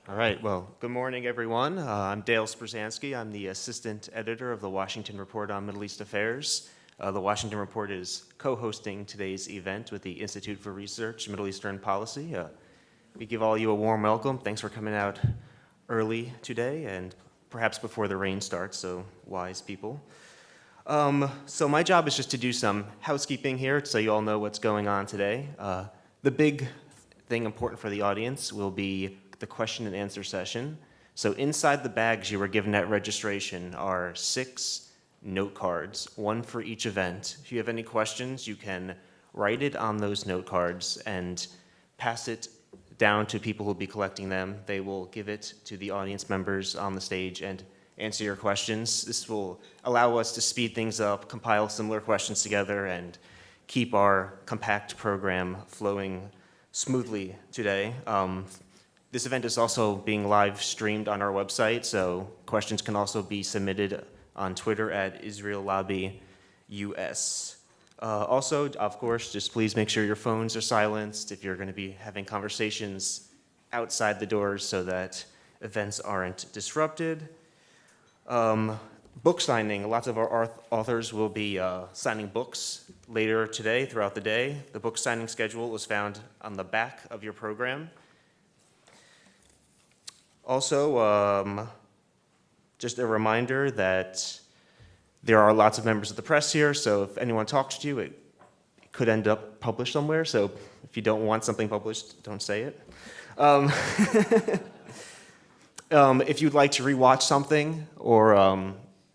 All right, well, good morning, everyone. I'm Dale Sprzansky. I'm the assistant editor of the Washington Report on Middle East Affairs. The Washington Report is co-hosting today's event with the Institute for Research, Middle Eastern Policy. We give all you a warm welcome. Thanks for coming out early today and perhaps before the rain starts, so wise people. So my job is just to do some housekeeping here so you all know what's going on today. The big thing important for the audience will be the question and answer session. So inside the bags you were given at registration are 6 note cards, one for each event. If you have any questions, you can write it on those note cards and pass it down to people who will be collecting them. They will give it to the audience members on the stage and answer your questions. This will allow us to speed things up, compile similar questions together, and keep our compact program flowing smoothly today. This event is also being live streamed on our website, so questions can also be submitted on Twitter at Israel Lobby US. Also, of course, just please make sure your phones are silenced if you're going to be having conversations outside the doors so that events aren't disrupted. Book signing. Lots of our authors will be signing books later today, throughout the day. The book signing schedule is found on the back of your program. Also, just a reminder that there are lots of members of the press here, so if anyone talks to you, it could end up published somewhere, so if you don't want something published, don't say it. If you'd like to rewatch something or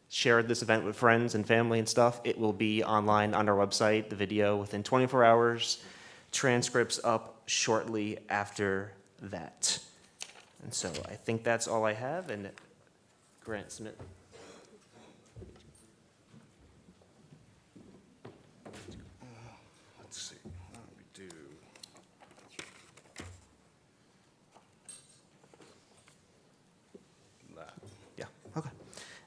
share this event with friends and family and stuff, it will be online on our website, the video, within 24 hours. Transcripts up shortly after that. And so I think that's all I have, and Grant Smith. Let's see, why don't we do? That. Yeah, okay.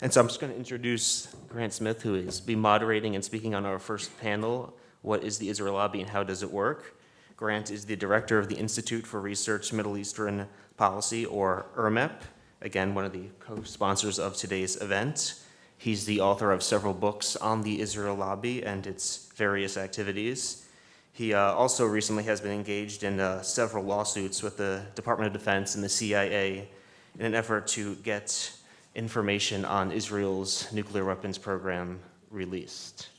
And so I'm just going to introduce Grant Smith, who is be moderating and speaking on our first panel, What is the Israel Lobby and How Does It Work? Grant is the director of the Institute for Research Middle Eastern Policy, or IRMEP, again, one of the co-sponsors of today's event. He's the author of several books on the Israel Lobby and its various activities. He also recently has been engaged in several lawsuits with the Department of Defense and the CIA in an effort to get information on Israel's nuclear weapons program released.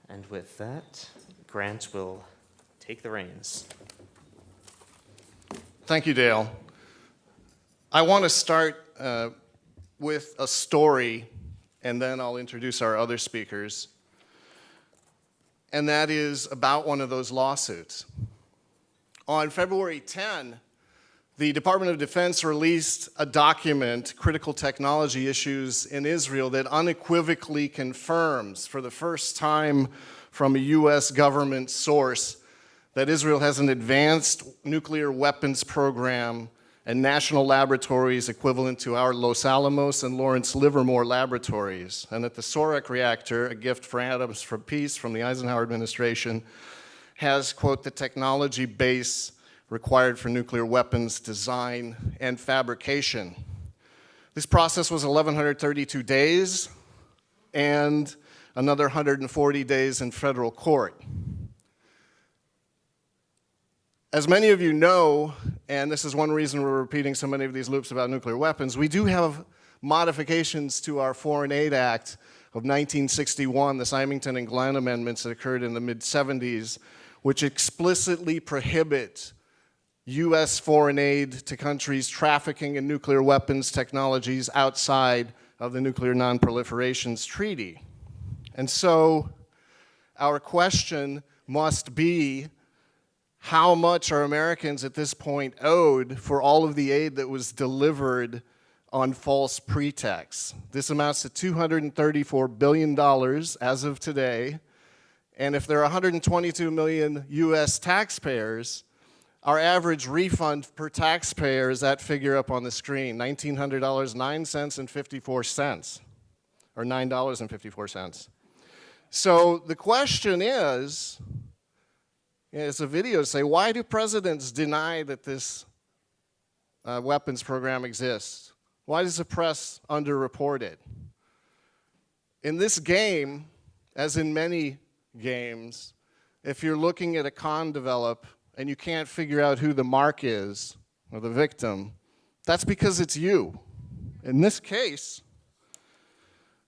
And with that, Grant will take the reins. Thank you, Dale. I want to start with a story, and then I'll introduce our other speakers. And that is about one of those lawsuits. On February 10, the Department of Defense released a document, Critical Technology Issues in Israel, that unequivocally confirms for the first time from a U.S. government source that Israel has an advanced nuclear weapons program and national laboratories equivalent to our Los Alamos and Lawrence Livermore laboratories, and that the Sorek reactor, a gift for Atoms for Peace from the Eisenhower administration, has, quote, the technology base required for nuclear weapons design and fabrication. This process was 1,132 days and another 140 days in federal court. As many of you know, and this is one reason we're repeating so many of these loops about nuclear weapons, we do have modifications to our Foreign Aid Act of 1961, the Symington and Glenn amendments that occurred in the mid-70s, which explicitly prohibit U.S. foreign aid to countries trafficking in nuclear weapons technologies outside of the Nuclear Non-Proliferations Treaty. And so our question must be, how much are Americans at this point owed for all of the aid that was delivered on false pretexts? This amounts to $234 billion as of today. And if there are 122 million US taxpayers, our average refund per taxpayer is that figure up on the screen, $1,900.09 and 54 cents, or $9.54. So the question is, it's a video to say, why do presidents deny that this weapons program exists? Why does the press underreport it? In this game, as in many games, if you're looking at a con develop and you can't figure out who the mark is or the victim, that's because it's you. In this case,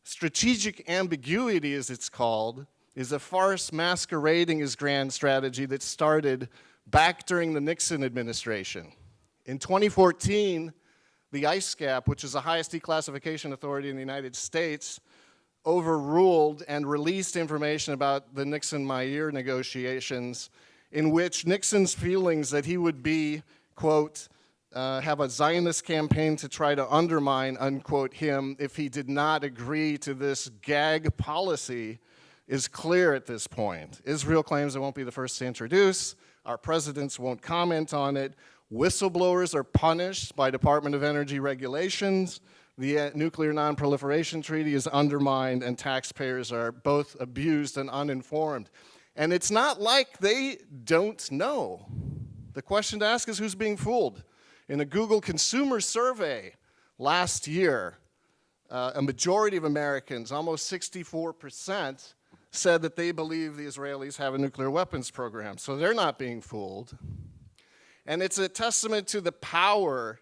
strategic ambiguity, as it's called, is a farce masquerading as grand strategy that started back during the Nixon administration. In 2014, the ISCAP, which is the highest declassification authority in the United States, overruled and released information about the Nixon-Meyer negotiations in which Nixon's feelings that he would be, quote, have a Zionist campaign to try to undermine, unquote, him if he did not agree to this gag policy is clear at this point. Israel claims it won't be the first to introduce. Our presidents won't comment on it. Whistleblowers are punished by Department of Energy regulations. The Nuclear Non-Proliferation Treaty is undermined, and taxpayers are both abused and uninformed. And it's not like they don't know. The question to ask is who's being fooled? In a Google consumer survey last year, a majority of Americans, almost 64%, said that they believe the Israelis have a nuclear weapons program. So they're not being fooled. And it's a testament to the power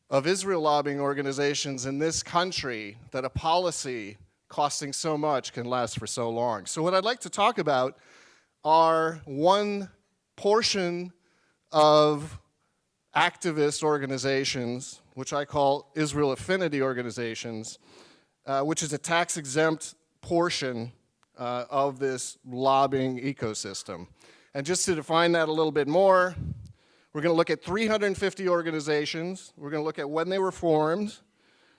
of Israel lobbying organizations in this country that a policy costing so much can last for so long. So what I'd like to talk about are one portion of activist organizations, which I call Israel affinity organizations, which is a tax-exempt portion of this lobbying ecosystem. And just to define that a little bit more, we're going to look at 350 organizations. We're going to look at when they were formed.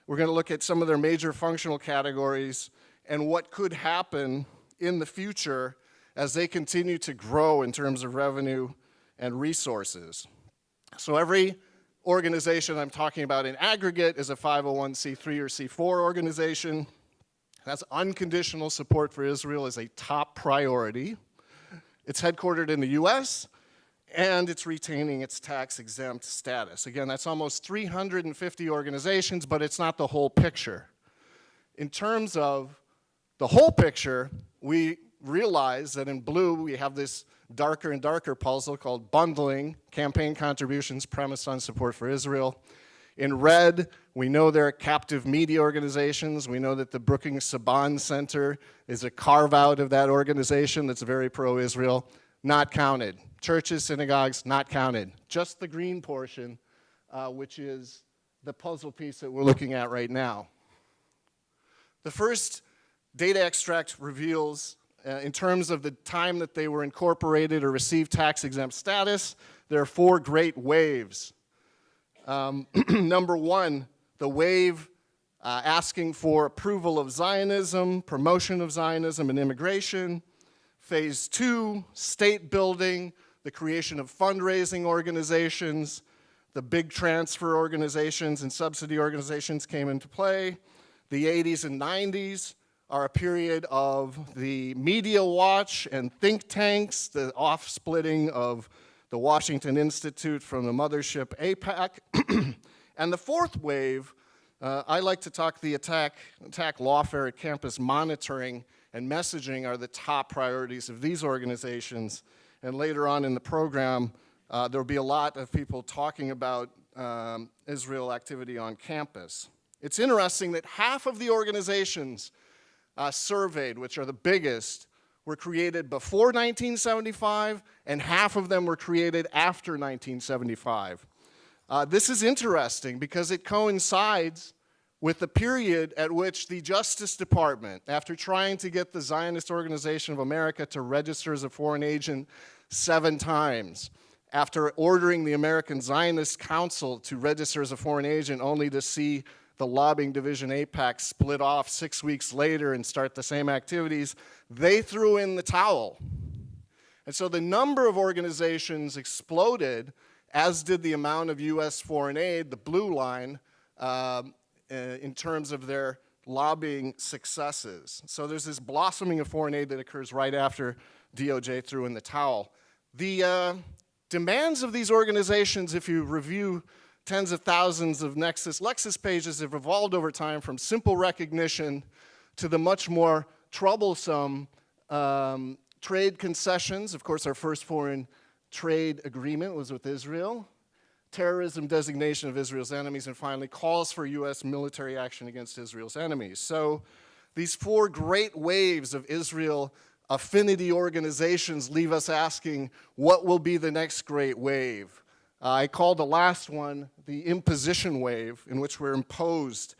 We're going to look at some of their major functional categories and what could happen in the future as they continue to grow in terms of revenue and resources. So every organization I'm talking about in aggregate is a 501c3 or C4 organization. That's unconditional support for Israel is a top priority. It's headquartered in the US, and it's retaining its tax-exempt status. Again, that's almost 350 organizations, but it's not the whole picture. In terms of the whole picture, we realize that in blue we have this darker and darker puzzle called bundling, campaign contributions premised on support for Israel. In red, we know there are captive media organizations. We know that the Brookings Saban Center is a carve-out of that organization that's very pro-Israel, not counted. Churches, synagogues, not counted. Just the green portion, which is the puzzle piece that we're looking at right now. The first data extract reveals, in terms of the time that they were incorporated or received tax-exempt status, there are 4 great waves. Number 1, the wave asking for approval of Zionism, promotion of Zionism and immigration. Phase 2, state building, the creation of fundraising organizations, the big transfer organizations and subsidy organizations came into play. The 80s and 90s are a period of the media watch and think tanks, the off-splitting of the Washington Institute from the mothership AIPAC. And the 4th wave, I like to talk the attack lawfare at campus monitoring and messaging are the top priorities of these organizations. And later on in the program, there will be a lot of people talking about Israel activity on campus. It's interesting that half of the organizations surveyed, which are the biggest, were created before 1975, and half of them were created after 1975. This is interesting because it coincides with the period at which the Justice Department, after trying to get the Zionist Organization of America to register as a foreign agent 7 times, after ordering the American Zionist Council to register as a foreign agent only to see the lobbying division AIPAC split off 6 weeks later and start the same activities, they threw in the towel. And so the number of organizations exploded, as did the amount of US foreign aid, the blue line, in terms of their lobbying successes. So there's this blossoming of foreign aid that occurs right after DOJ threw in the towel. The demands of these organizations, if you review Tens of thousands of Lexis pages have evolved over time from simple recognition to the much more troublesome trade concessions. Of course, our first foreign trade agreement was with Israel. Terrorism designation of Israel's enemies, and finally, calls for U.S. military action against Israel's enemies. So these four great waves of Israel affinity organizations leave us asking, what will be the next great wave? I call the last one the imposition wave, in which we're imposed,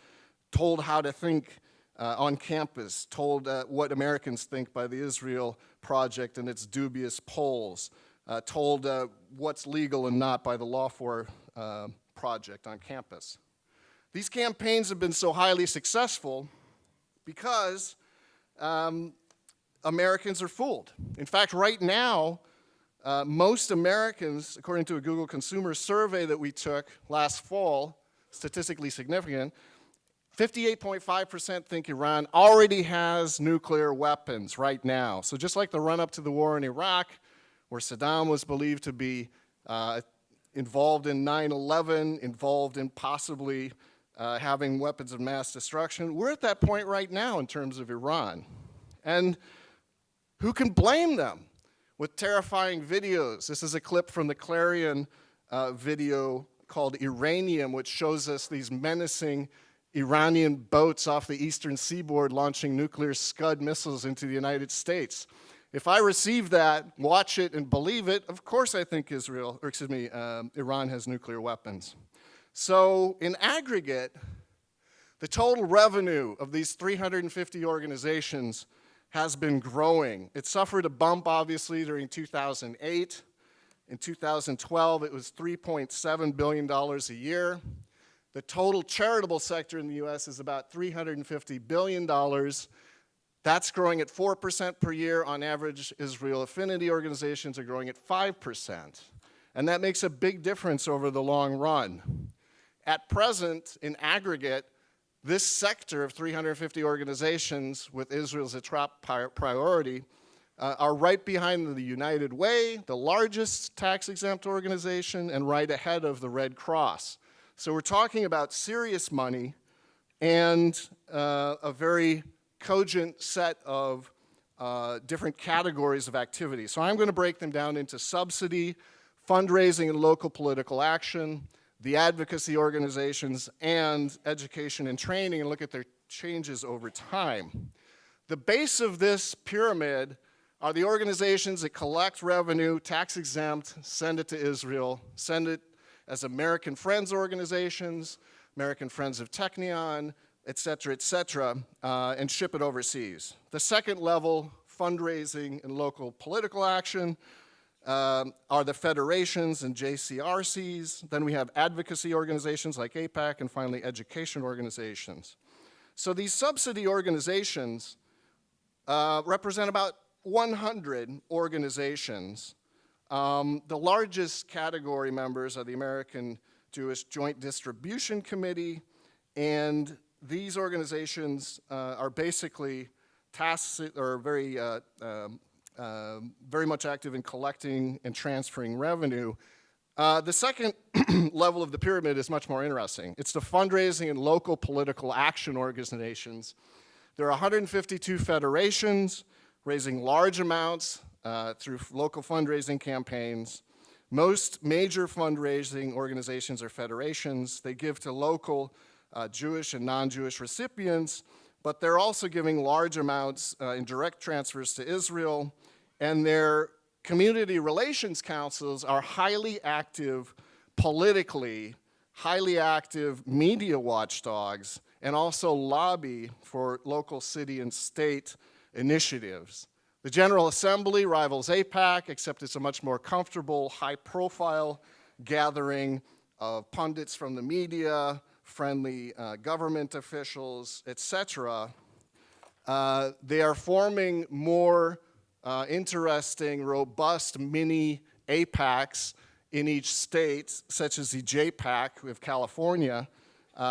told how to think on campus, told what Americans think by the Israel Project and its dubious polls, told what's legal and not by the Lawfare Project on campus. These campaigns have been so highly successful because Americans are fooled. In fact, right now, most Americans, according to a Google consumer survey that we took last fall, statistically significant, 58.5% think Iran already has nuclear weapons right now. So just like the run-up to the war in Iraq, where Saddam was believed to be involved in 9/11, involved in possibly having weapons of mass destruction, we're at that point right now in terms of Iran. And who can blame them? With terrifying videos. This is a clip from the Clarion video called Iranium, which shows us these menacing Iranian boats off the eastern seaboard launching nuclear Scud missiles into the United States. If I receive that, watch it, and believe it, of course I think Iran has nuclear weapons. So in aggregate, the total revenue of these 350 organizations has been growing. It suffered a bump, obviously, during 2008. In 2012, it was $3.7 billion a year. The total charitable sector in the US is about $350 billion. That's growing at 4% per year. On average, Israel affinity organizations are growing at 5%. And that makes a big difference over the long run. At present, in aggregate, this sector of 350 organizations with Israel as a top priority are right behind the United Way, the largest tax-exempt organization, and right ahead of the Red Cross. So we're talking about serious money and a very cogent set of different categories of activity. So I'm going to break them down into subsidy, fundraising and local political action, the advocacy organizations, and education and training, and look at their changes over time. The base of this pyramid are the organizations that collect revenue, tax-exempt, send it to Israel, send it as American Friends organizations, American Friends of Technion, et cetera, and ship it overseas. The second level, fundraising and local political action, are the federations and JCRCs. Then we have advocacy organizations like AIPAC, and finally education organizations. So these subsidy organizations represent about 100 organizations. The largest category members are the American Jewish Joint Distribution Committee, and these organizations are basically tasked or very much active in collecting and transferring revenue. The second level of the pyramid is much more interesting. It's the fundraising and local political action organizations. There are 152 federations raising large amounts through local fundraising campaigns. Most major fundraising organizations are federations. They give to local Jewish and non-Jewish recipients, but they're also giving large amounts in direct transfers to Israel, and their community relations councils are highly active politically, highly active media watchdogs, and also lobby for local city and state initiatives. The General Assembly rivals AIPAC, except it's a much more comfortable, high-profile gathering of pundits from the media, friendly government officials, etc. They are forming more interesting, robust mini AIPACs in each state, such as the JPAC of California,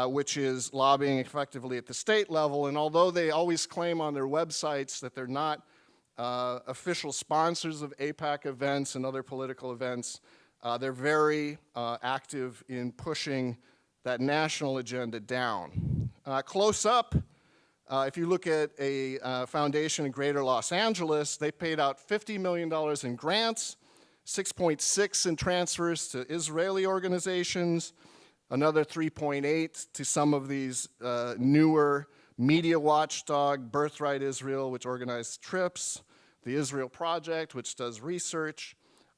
which is lobbying effectively at the state level. And although they always claim on their websites that they're not official sponsors of AIPAC events and other political events, They're very active in pushing that national agenda down. Close up, if you look at a foundation in Greater Los Angeles, they paid out $50 million in grants, 6.6 in transfers to Israeli organizations, another 3.8 to some of these newer media watchdog, Birthright Israel, which organized trips, the Israel Project, which does research,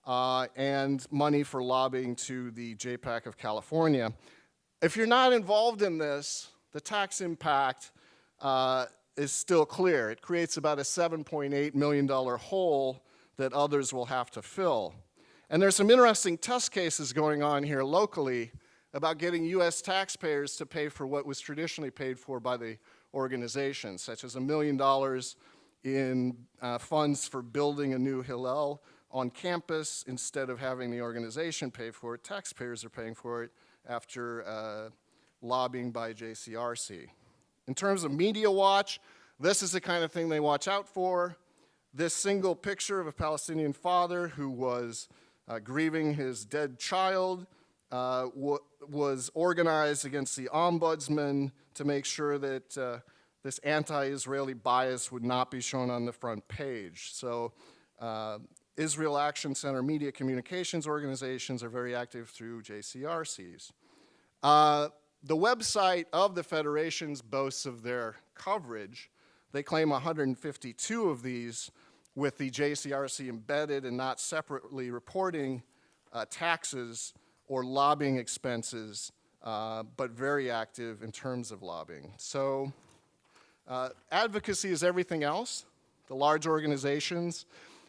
and money for lobbying to the JPAC of California. If you're not involved in this, the tax impact is still clear. It creates about a $7.8 million hole that others will have to fill. And there's some interesting test cases going on here locally about getting US taxpayers to pay for what was traditionally paid for by the organization, such as $1 million in funds for building a new Hillel on campus instead of having the organization pay for it. Taxpayers are paying for it after lobbying by JCRC. In terms of Media Watch, this is the kind of thing they watch out for. This single picture of a Palestinian father who was grieving his dead child was organized against the ombudsman to make sure that this anti-Israeli bias would not be shown on the front page. So Israel Action Center media communications organizations are very active through JCRCs. The website of the federations boasts of their coverage. They claim 152 of these with the JCRC embedded and not separately reporting taxes or lobbying expenses, but very active in terms of lobbying. So advocacy is everything else. The large organizations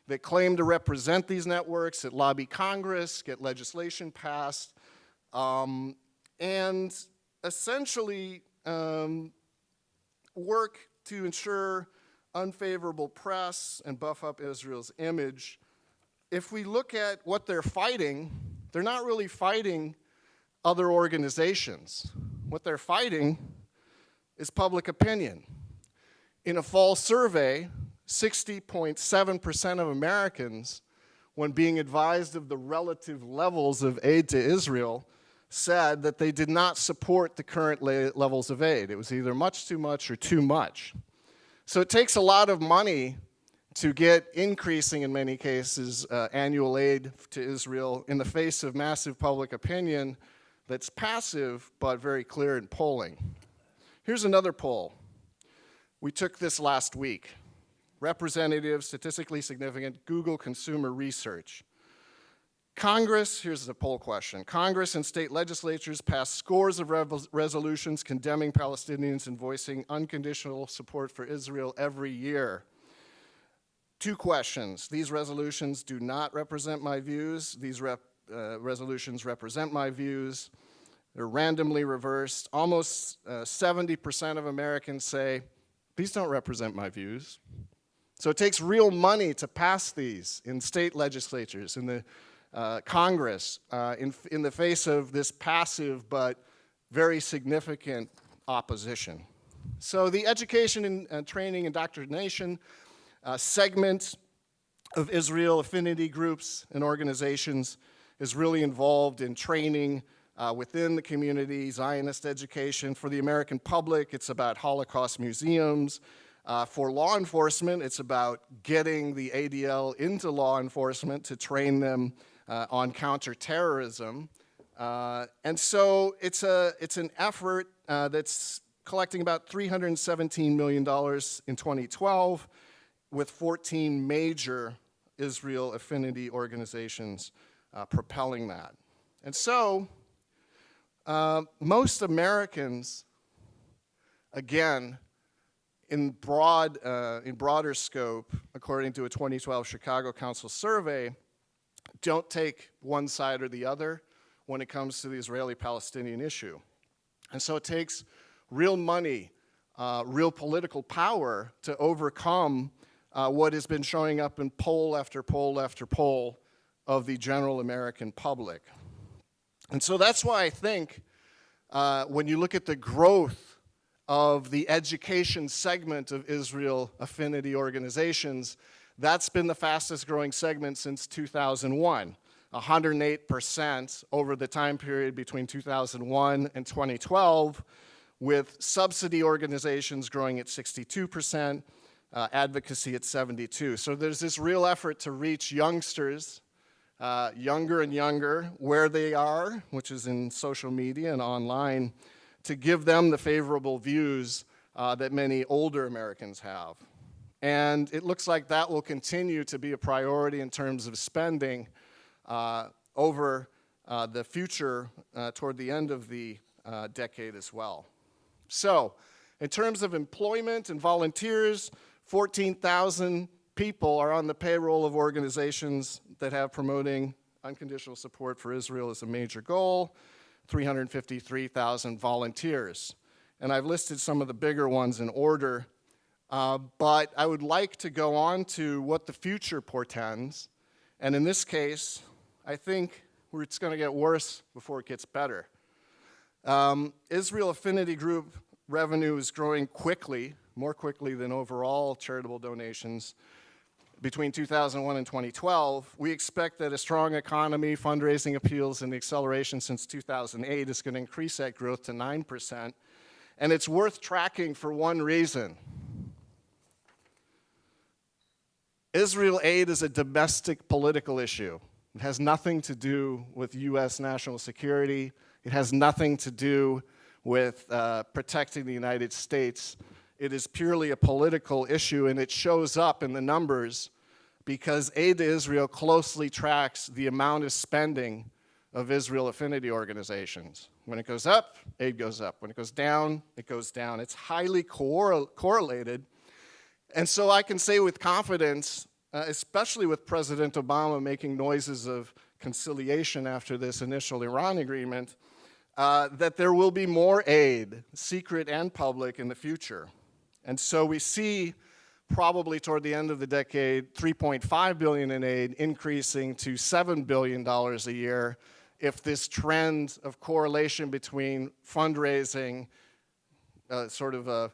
that claim to represent these networks, that lobby Congress, get legislation passed, and essentially work to ensure unfavorable press and buff up Israel's image. If we look at what they're fighting, they're not really fighting other organizations. What they're fighting is public opinion. In a fall survey, 60.7% of Americans, when being advised of the relative levels of aid to Israel, said that they did not support the current levels of aid. It was either much too much or too much. So it takes a lot of money to get increasing, in many cases, annual aid to Israel in the face of massive public opinion that's passive but very clear in polling. Here's another poll. We took this last week. Representative, statistically significant, Google Consumer Research. Congress, here's the poll question. Congress and state legislatures passed scores of resolutions condemning Palestinians and voicing unconditional support for Israel every year. 2 questions. These resolutions do not represent my views. These resolutions represent my views. They're randomly reversed. Almost 70% of Americans say, these don't represent my views. So it takes real money to pass these in state legislatures, in the Congress, in the face of this passive but very significant opposition. So the education and training indoctrination segment of Israel affinity groups and organizations is really involved in training within the community, Zionist education. For the American public, it's about Holocaust museums. For law enforcement, it's about getting the ADL into law enforcement to train them on counterterrorism. And so it's an effort that's collecting about $317 million in 2012 with 14 major Israel affinity organizations propelling that. And so most Americans, again, in broader scope, according to a 2012 Chicago Council survey, don't take one side or the other when it comes to the Israeli-Palestinian issue. And so it takes real money, real political power to overcome what has been showing up in poll after poll after poll of the general American public. And so that's why I think when you look at the growth of the education segment of Israel affinity organizations, that's been the fastest growing segment since 2001. 108% over the time period between 2001 and 2012, with subsidy organizations growing at 62%, advocacy at 72%. So there's this real effort to reach youngsters, younger and younger, where they are, which is in social media and online, to give them the favorable views that many older Americans have. And it looks like that will continue to be a priority in terms of spending over the future toward the end of the decade as well. So, in terms of employment and volunteers, 14,000 people are on the payroll of organizations that have promoting unconditional support for Israel as a major goal, 353,000 volunteers. And I've listed some of the bigger ones in order, but I would like to go on to what the future portends. And in this case, I think it's going to get worse before it gets better. Israel Affinity Group revenue is growing quickly, more quickly than overall charitable donations. Between 2001 and 2012, we expect that a strong economy, fundraising appeals, and the acceleration since 2008 is going to increase that growth to 9%. And it's worth tracking for one reason. Israel aid is a domestic political issue. It has nothing to do with U.S. national security. It has nothing to do with protecting the United States. It is purely a political issue, and it shows up in the numbers because aid to Israel closely tracks the amount of spending of Israel affinity organizations. When it goes up, aid goes up. When it goes down, it goes down. It's highly correlated. And so I can say with confidence, especially with President Obama making noises of conciliation after this initial Iran agreement, that there will be more aid, secret and public, in the future. And so we see probably toward the end of the decade, $3.5 billion in aid increasing to $7 billion a year if this trend of correlation between fundraising, sort of a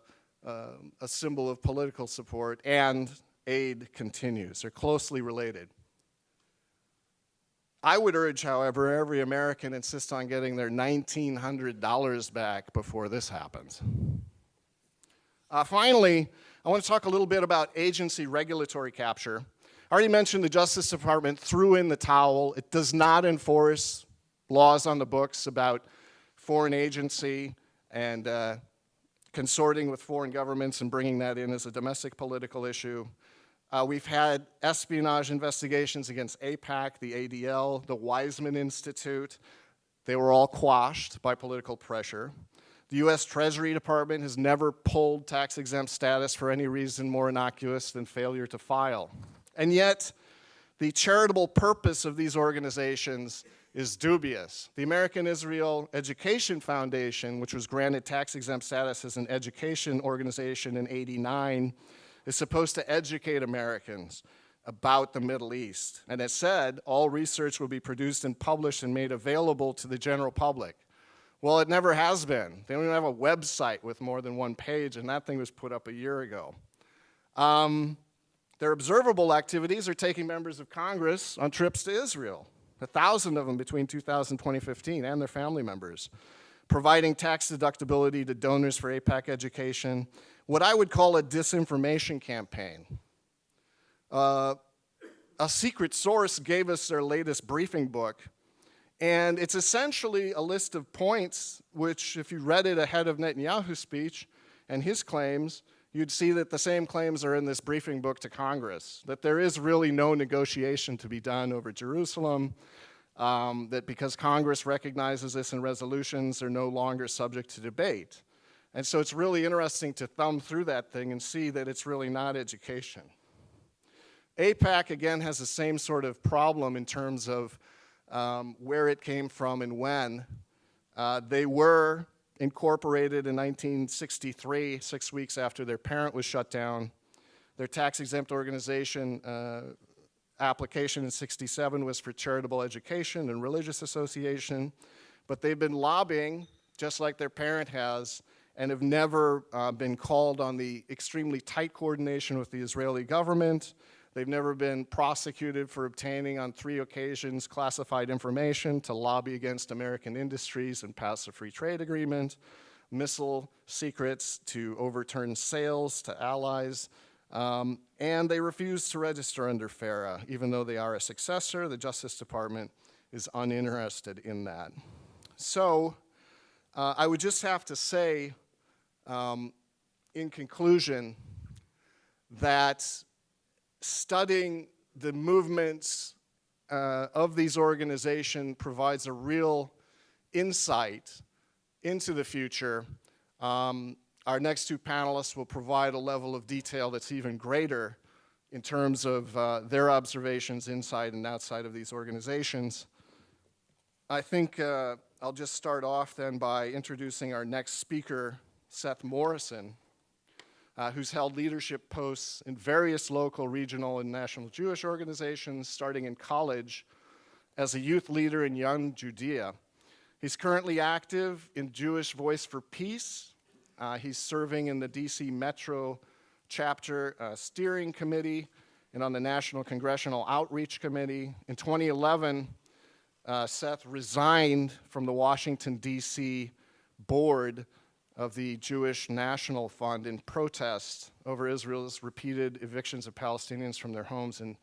symbol of political support, and aid continues. They're closely related. I would urge, however, every American insist on getting their $1,900 back before this happens. Finally, I want to talk a little bit about agency regulatory capture. I already mentioned the Justice Department threw in the towel. It does not enforce laws on the books about foreign agency and consorting with foreign governments and bringing that in as a domestic political issue. We've had espionage investigations against AIPAC, the ADL, the Weizmann Institute. They were all quashed by political pressure. The U.S. Treasury Department has never pulled tax-exempt status for any reason more innocuous than failure to file. And yet, the charitable purpose of these organizations is dubious. The American Israel Education Foundation, which was granted tax-exempt status as an education organization in '89, is supposed to educate Americans about the Middle East. And it said all research will be produced and published and made available to the general public. Well, it never has been. They don't even have a website with more than one page, and that thing was put up a year ago. Their observable activities are taking members of Congress on trips to Israel, 1,000 of them between 2000 and 2015, and their family members, providing tax deductibility to donors for AIPAC education, what I would call a disinformation campaign. A secret source gave us their latest briefing book, and it's essentially a list of points which, if you read it ahead of Netanyahu's speech and his claims, you'd see that the same claims are in this briefing book to Congress, that there is really no negotiation to be done over Jerusalem, that because Congress recognizes this in resolutions, they're no longer subject to debate. And so it's really interesting to thumb through that thing and see that it's really not education. AIPAC, again, has the same sort of problem in terms of where it came from and when. They were incorporated in 1963, 6 weeks after their parent was shut down. Their tax-exempt organization application in '67 was for charitable education and religious association, but they've been lobbying, just like their parent has, and have never been called on the extremely tight coordination with the Israeli government, They've never been prosecuted for obtaining on 3 occasions classified information to lobby against American industries and pass a free trade agreement, missile secrets to overturn sales to allies, and they refuse to register under FARA. Even though they are a successor, the Justice Department is uninterested in that. So I would just have to say, in conclusion, that studying the movements of these organizations provides a real insight into the future. Our next 2 panelists will provide a level of detail that's even greater in terms of their observations inside and outside of these organizations. I think I'll just start off then by introducing our next speaker, Seth Morrison, who's held leadership posts in various local, regional, and national Jewish organizations, starting in college as a youth leader in Young Judea. He's currently active in Jewish Voice for Peace. He's serving in the DC Metro Chapter Steering Committee and on the National Congressional Outreach Committee. In 2011, Seth resigned from the Washington, D.C. board of the Jewish National Fund in protest over Israel's repeated evictions of Palestinians from their homes in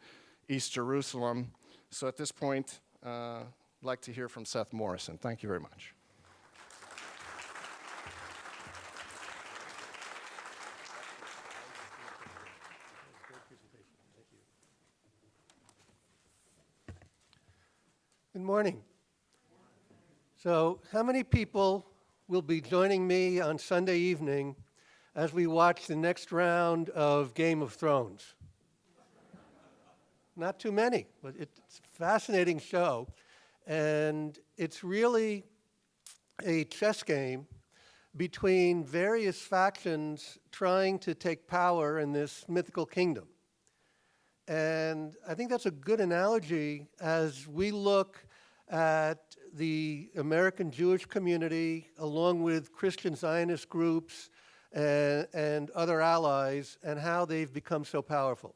East Jerusalem. So at this point, I'd like to hear from Seth Morrison. Thank you very much. Good morning. So, how many people will be joining me on Sunday evening as we watch the next round of Game of Thrones? Not too many, but it's a fascinating show. And it's really a chess game between various factions trying to take power in this mythical kingdom. And I think that's a good analogy as we look at the American Jewish community along with Christian Zionist groups and other allies and how they've become so powerful.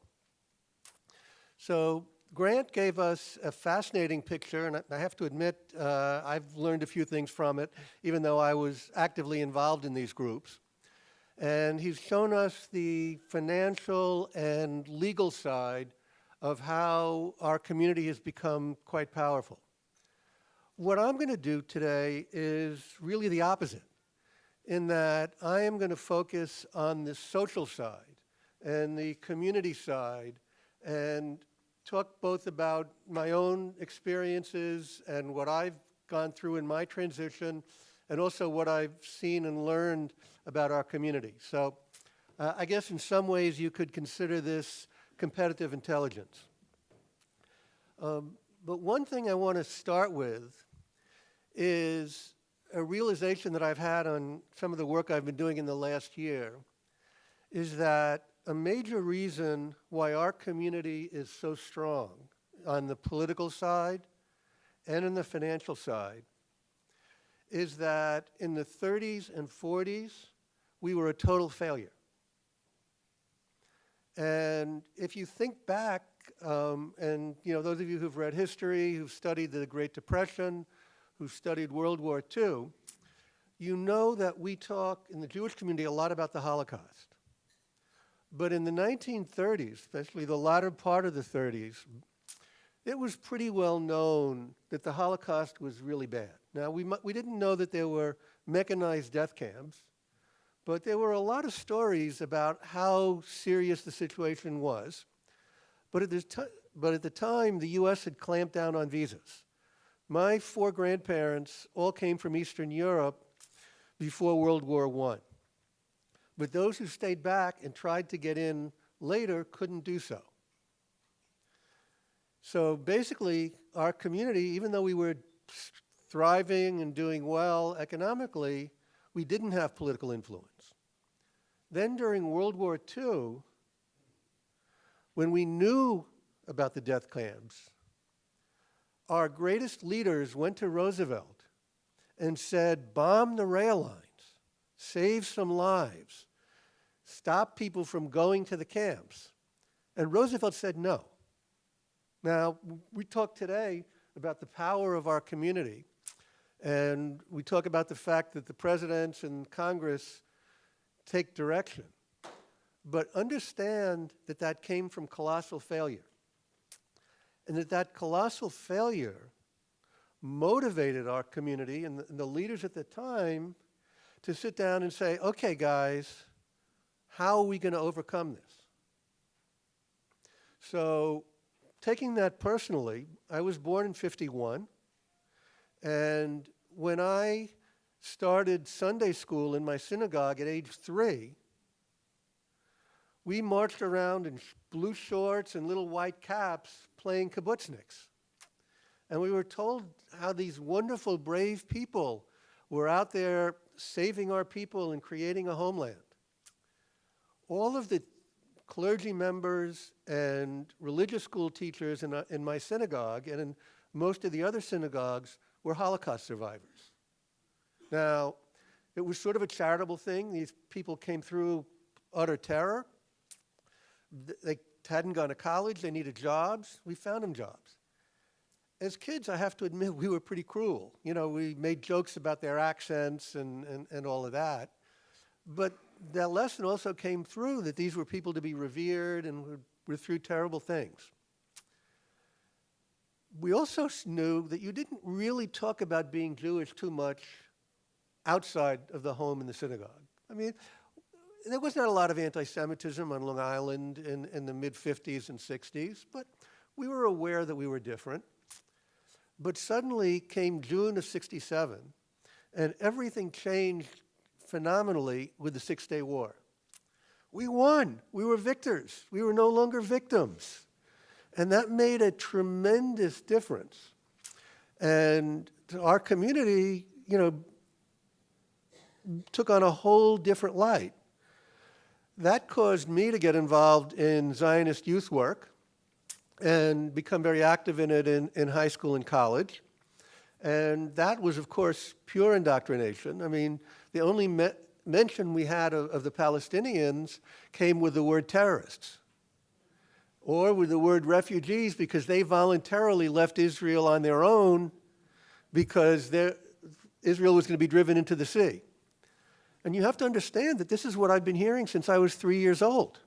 So Grant gave us a fascinating picture, and I have to admit I've learned a few things from it, even though I was actively involved in these groups. And he's shown us the financial and legal side of how our community has become quite powerful. What I'm going to do today is really the opposite, in that I am going to focus on the social side and the community side and talk both about my own experiences and what I've gone through in my transition, and also what I've seen and learned about our community. So I guess in some ways you could consider this competitive intelligence. But one thing I want to start with is a realization that I've had on some of the work I've been doing in the last year, is that a major reason why our community is so strong on the political side and in the financial side is that in the 30s and 40s, we were a total failure. And if you think back, and those of you who've read history, who've studied the Great Depression, who've studied World War II, you know that we talk in the Jewish community a lot about the Holocaust. But in the 1930s, especially the latter part of the 30s, it was pretty well known that the Holocaust was really bad. Now, we didn't know that there were mechanized death camps, but there were a lot of stories about how serious the situation was. But at the time, the U.S. had clamped down on visas. My 4 grandparents all came from Eastern Europe before World War I. But those who stayed back and tried to get in later couldn't do so. So basically, our community, even though we were thriving and doing well economically, we didn't have political influence. Then during World War II, when we knew about the death camps, our greatest leaders went to Roosevelt and said, bomb the rail lines, save some lives, stop people from going to the camps. And Roosevelt said no. Now, we talk today about the power of our community, and we talk about the fact that the presidents and Congress take direction. But understand that that came from colossal failure, and that that colossal failure motivated our community and the leaders at the time to sit down and say, okay, guys, how are we going to overcome this? So taking that personally, I was born in '51, and when I started Sunday school in my synagogue at age 3, we marched around in blue shorts and little white caps playing kibbutzniks. And we were told how these wonderful, brave people were out there saving our people and creating a homeland. All of the clergy members and religious school teachers in my synagogue and in most of the other synagogues were Holocaust survivors. Now, it was sort of a charitable thing. These people came through utter terror. They hadn't gone to college. They needed jobs. We found them jobs. As kids, I have to admit, we were pretty cruel. You know, we made jokes about their accents and all of that. But that lesson also came through that these were people to be revered and were through terrible things. We also knew that you didn't really talk about being Jewish too much outside of the home and the synagogue. I mean, there was not a lot of anti-Semitism on Long Island in the mid-50s and 60s, but we were aware that we were different. But suddenly came June of '67, and everything changed phenomenally with the Six-Day War. We won. We were victors. We were no longer victims. And that made a tremendous difference. And our community, you know, took on a whole different light. That caused me to get involved in Zionist youth work and become very active in it in high school and college. And that was, of course, pure indoctrination. I mean, the only mention we had of the Palestinians came with the word terrorists or with the word refugees, because they voluntarily left Israel on their own because Israel was going to be driven into the sea. And you have to understand that this is what I've been hearing since I was 3 years old.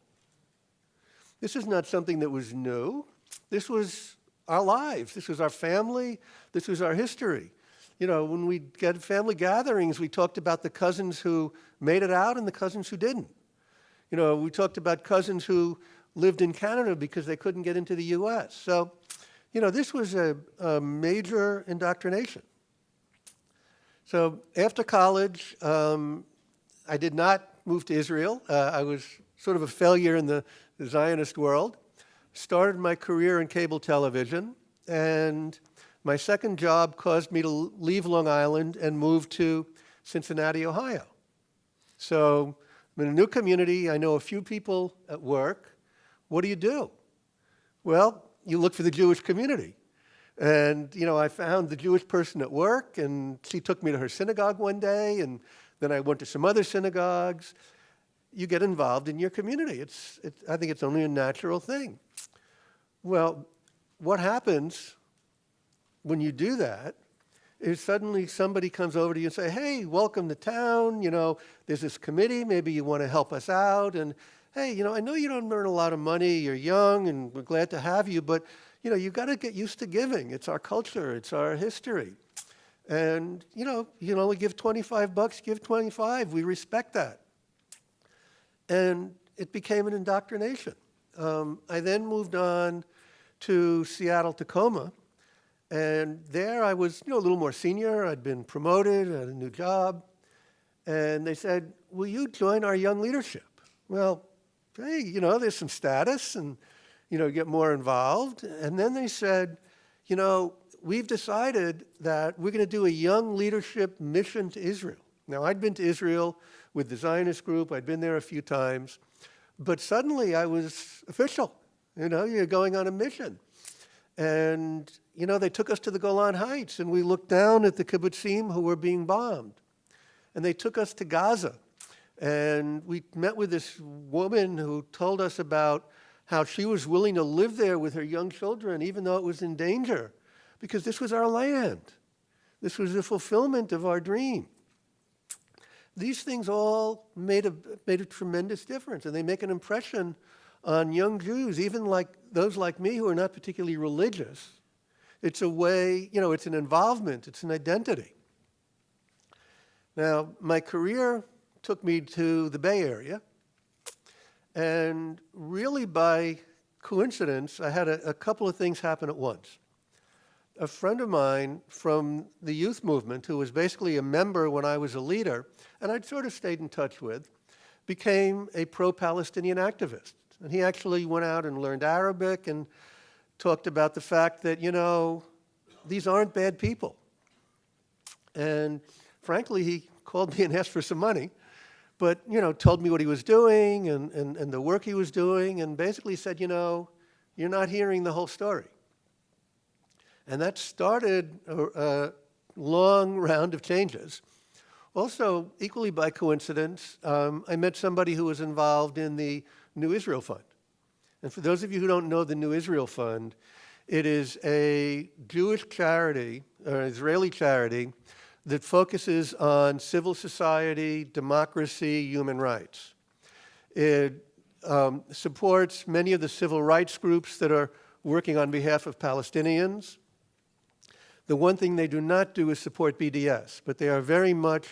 This is not something that was new. This was our lives. This was our family. This was our history. You know, when we get family gatherings, we talked about the cousins who made it out and the cousins who didn't. You know, we talked about cousins who lived in Canada because they couldn't get into the U.S. So, you know, this was a major indoctrination. So after college, I did not move to Israel. I was sort of a failure in the Zionist world. Started my career in cable television, and my second job caused me to leave Long Island and move to Cincinnati, Ohio. So I'm in a new community. I know a few people at work. What do you do? Well, you look for the Jewish community. And, you know, I found the Jewish person at work, and she took me to her synagogue one day, and then I went to some other synagogues. You get involved in your community. I think it's only a natural thing. Well, what happens when you do that is suddenly somebody comes over to you and say, hey, welcome to town. You know, there's this committee. Maybe you want to help us out. And, hey, you know, I know you don't earn a lot of money. You're young, and we're glad to have you. But, you know, you've got to get used to giving. It's our culture. It's our history. And, you know, you can only give $25, give 25. We respect that. And it became an indoctrination. I then moved on to Seattle, Tacoma. And there I was, you know, a little more senior. I'd been promoted, I had a new job. And they said, will you join our young leadership? Well, hey, you know, there's some status and, you know, get more involved. And then they said, you know, we've decided that we're going to do a young leadership mission to Israel. Now, I'd been to Israel with the Zionist group. I'd been there a few times. But suddenly I was official. You know, you're going on a mission. And, you know, they took us to the Golan Heights, and we looked down at the kibbutzim who were being bombed. And they took us to Gaza. And we met with this woman who told us about how she was willing to live there with her young children, even though it was in danger, because this was our land. This was the fulfillment of our dream. These things all made a tremendous difference, and they make an impression on young Jews, even like those like me who are not particularly religious. It's a way, it's an involvement, it's an identity. Now, my career took me to the Bay Area, and really by coincidence, I had a couple of things happen at once. A friend of mine from the youth movement, who was basically a member when I was a leader, and I'd sort of stayed in touch with, became a pro-Palestinian activist. And he actually went out and learned Arabic and talked about the fact that, these aren't bad people. And frankly, he called me and asked for some money, but, told me what he was doing and the work he was doing, and basically said, you're not hearing the whole story. And that started a long round of changes. Also, equally by coincidence, I met somebody who was involved in the New Israel Fund. And for those of you who don't know the New Israel Fund, it is a Jewish charity, or Israeli charity, that focuses on civil society, democracy, human rights. It supports many of the civil rights groups that are working on behalf of Palestinians. The one thing they do not do is support BDS, but they are very much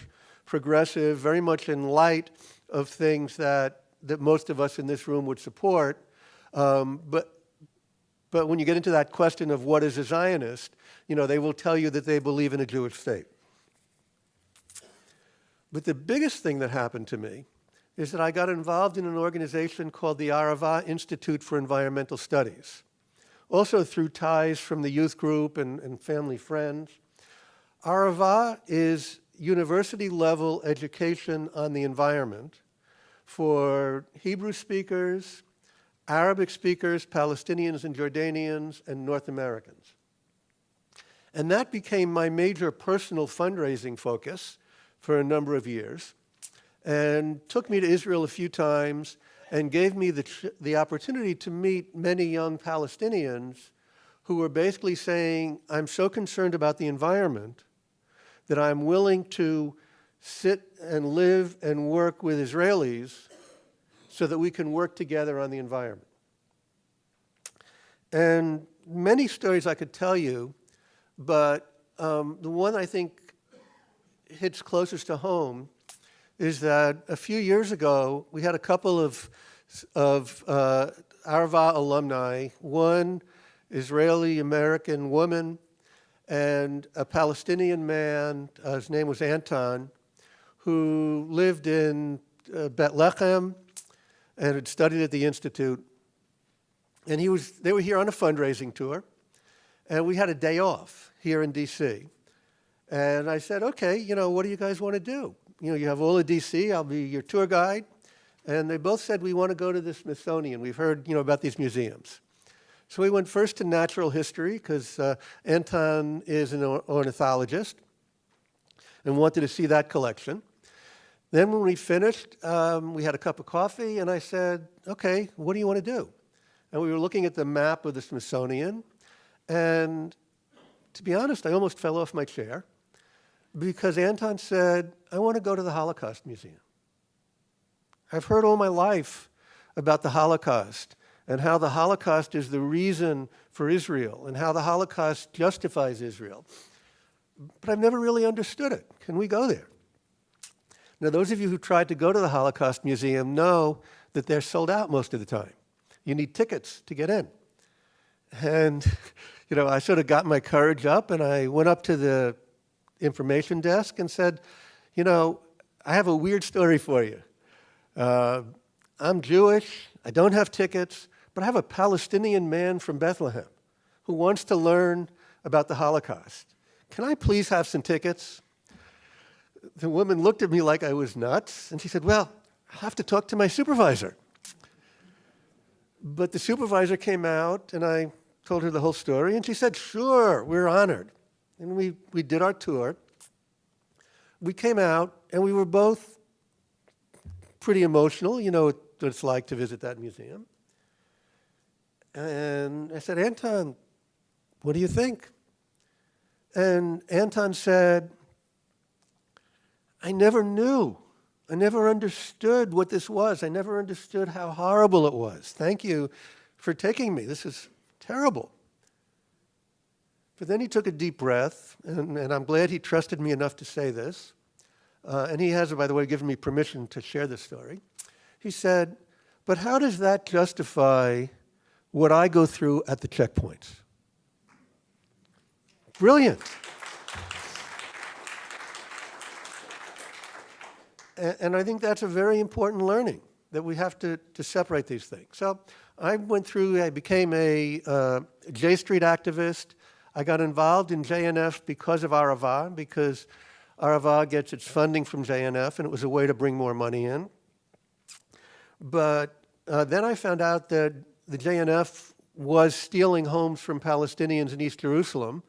progressive, very much in light of things that most of us in this room would support. But when you get into that question of what is a Zionist, they will tell you that they believe in a Jewish state. But the biggest thing that happened to me is that I got involved in an organization called the Arava Institute for Environmental Studies, also through ties from the youth group and family friends. Arava is university-level education on the environment for Hebrew speakers, Arabic speakers, Palestinians and Jordanians, and North Americans. And that became my major personal fundraising focus for a number of years, and took me to Israel a few times, and gave me the opportunity to meet many young Palestinians who were basically saying, I'm so concerned about the environment that I'm willing to sit and live and work with Israelis so that we can work together on the environment. And many stories I could tell you, but the one I think hits closest to home is that a few years ago, we had a couple of Arava alumni, one Israeli-American woman and a Palestinian man, his name was Anton, who lived in Bethlehem and had studied at the Institute. And they were here on a fundraising tour, and we had a day off here in DC. And I said, okay, what do you guys want to do? You have all of DC, I'll be your tour guide. And they both said, we want to go to the Smithsonian. We've heard, about these museums. So we went first to natural history, because Anton is an ornithologist and wanted to see that collection. Then when we finished, we had a cup of coffee, and I said, okay, what do you want to do? And we were looking at the map of the Smithsonian, and to be honest, I almost fell off my chair, because Anton said, I want to go to the Holocaust Museum. I've heard all my life about the Holocaust and how the Holocaust is the reason for Israel and how the Holocaust justifies Israel. But I've never really understood it. Can we go there? Now, those of you who tried to go to the Holocaust Museum know that they're sold out most of the time. You need tickets to get in. And, I sort of got my courage up, and I went up to the information desk and said, I have a weird story for you. I'm Jewish, I don't have tickets, but I have a Palestinian man from Bethlehem who wants to learn about the Holocaust. Can I please have some tickets? The woman looked at me like I was nuts, and she said, well, I'll have to talk to my supervisor. But the supervisor came out, and I told her the whole story, and she said, sure, we're honored. And we did our tour. We came out, and we were both pretty emotional. You know what it's like to visit that museum. And I said, Anton, what do you think? And Anton said, I never knew. I never understood what this was. I never understood how horrible it was. Thank you for taking me. This is terrible. But then he took a deep breath, and I'm glad he trusted me enough to say this. And he has, by the way, given me permission to share this story. He said, but how does that justify what I go through at the checkpoints? Brilliant. And I think that's a very important learning, that we have to separate these things. So I became a J Street activist. I got involved in JNF because of Arava, because Arava gets its funding from JNF, and it was a way to bring more money in. But then I found out that the JNF was stealing homes from Palestinians in East Jerusalem,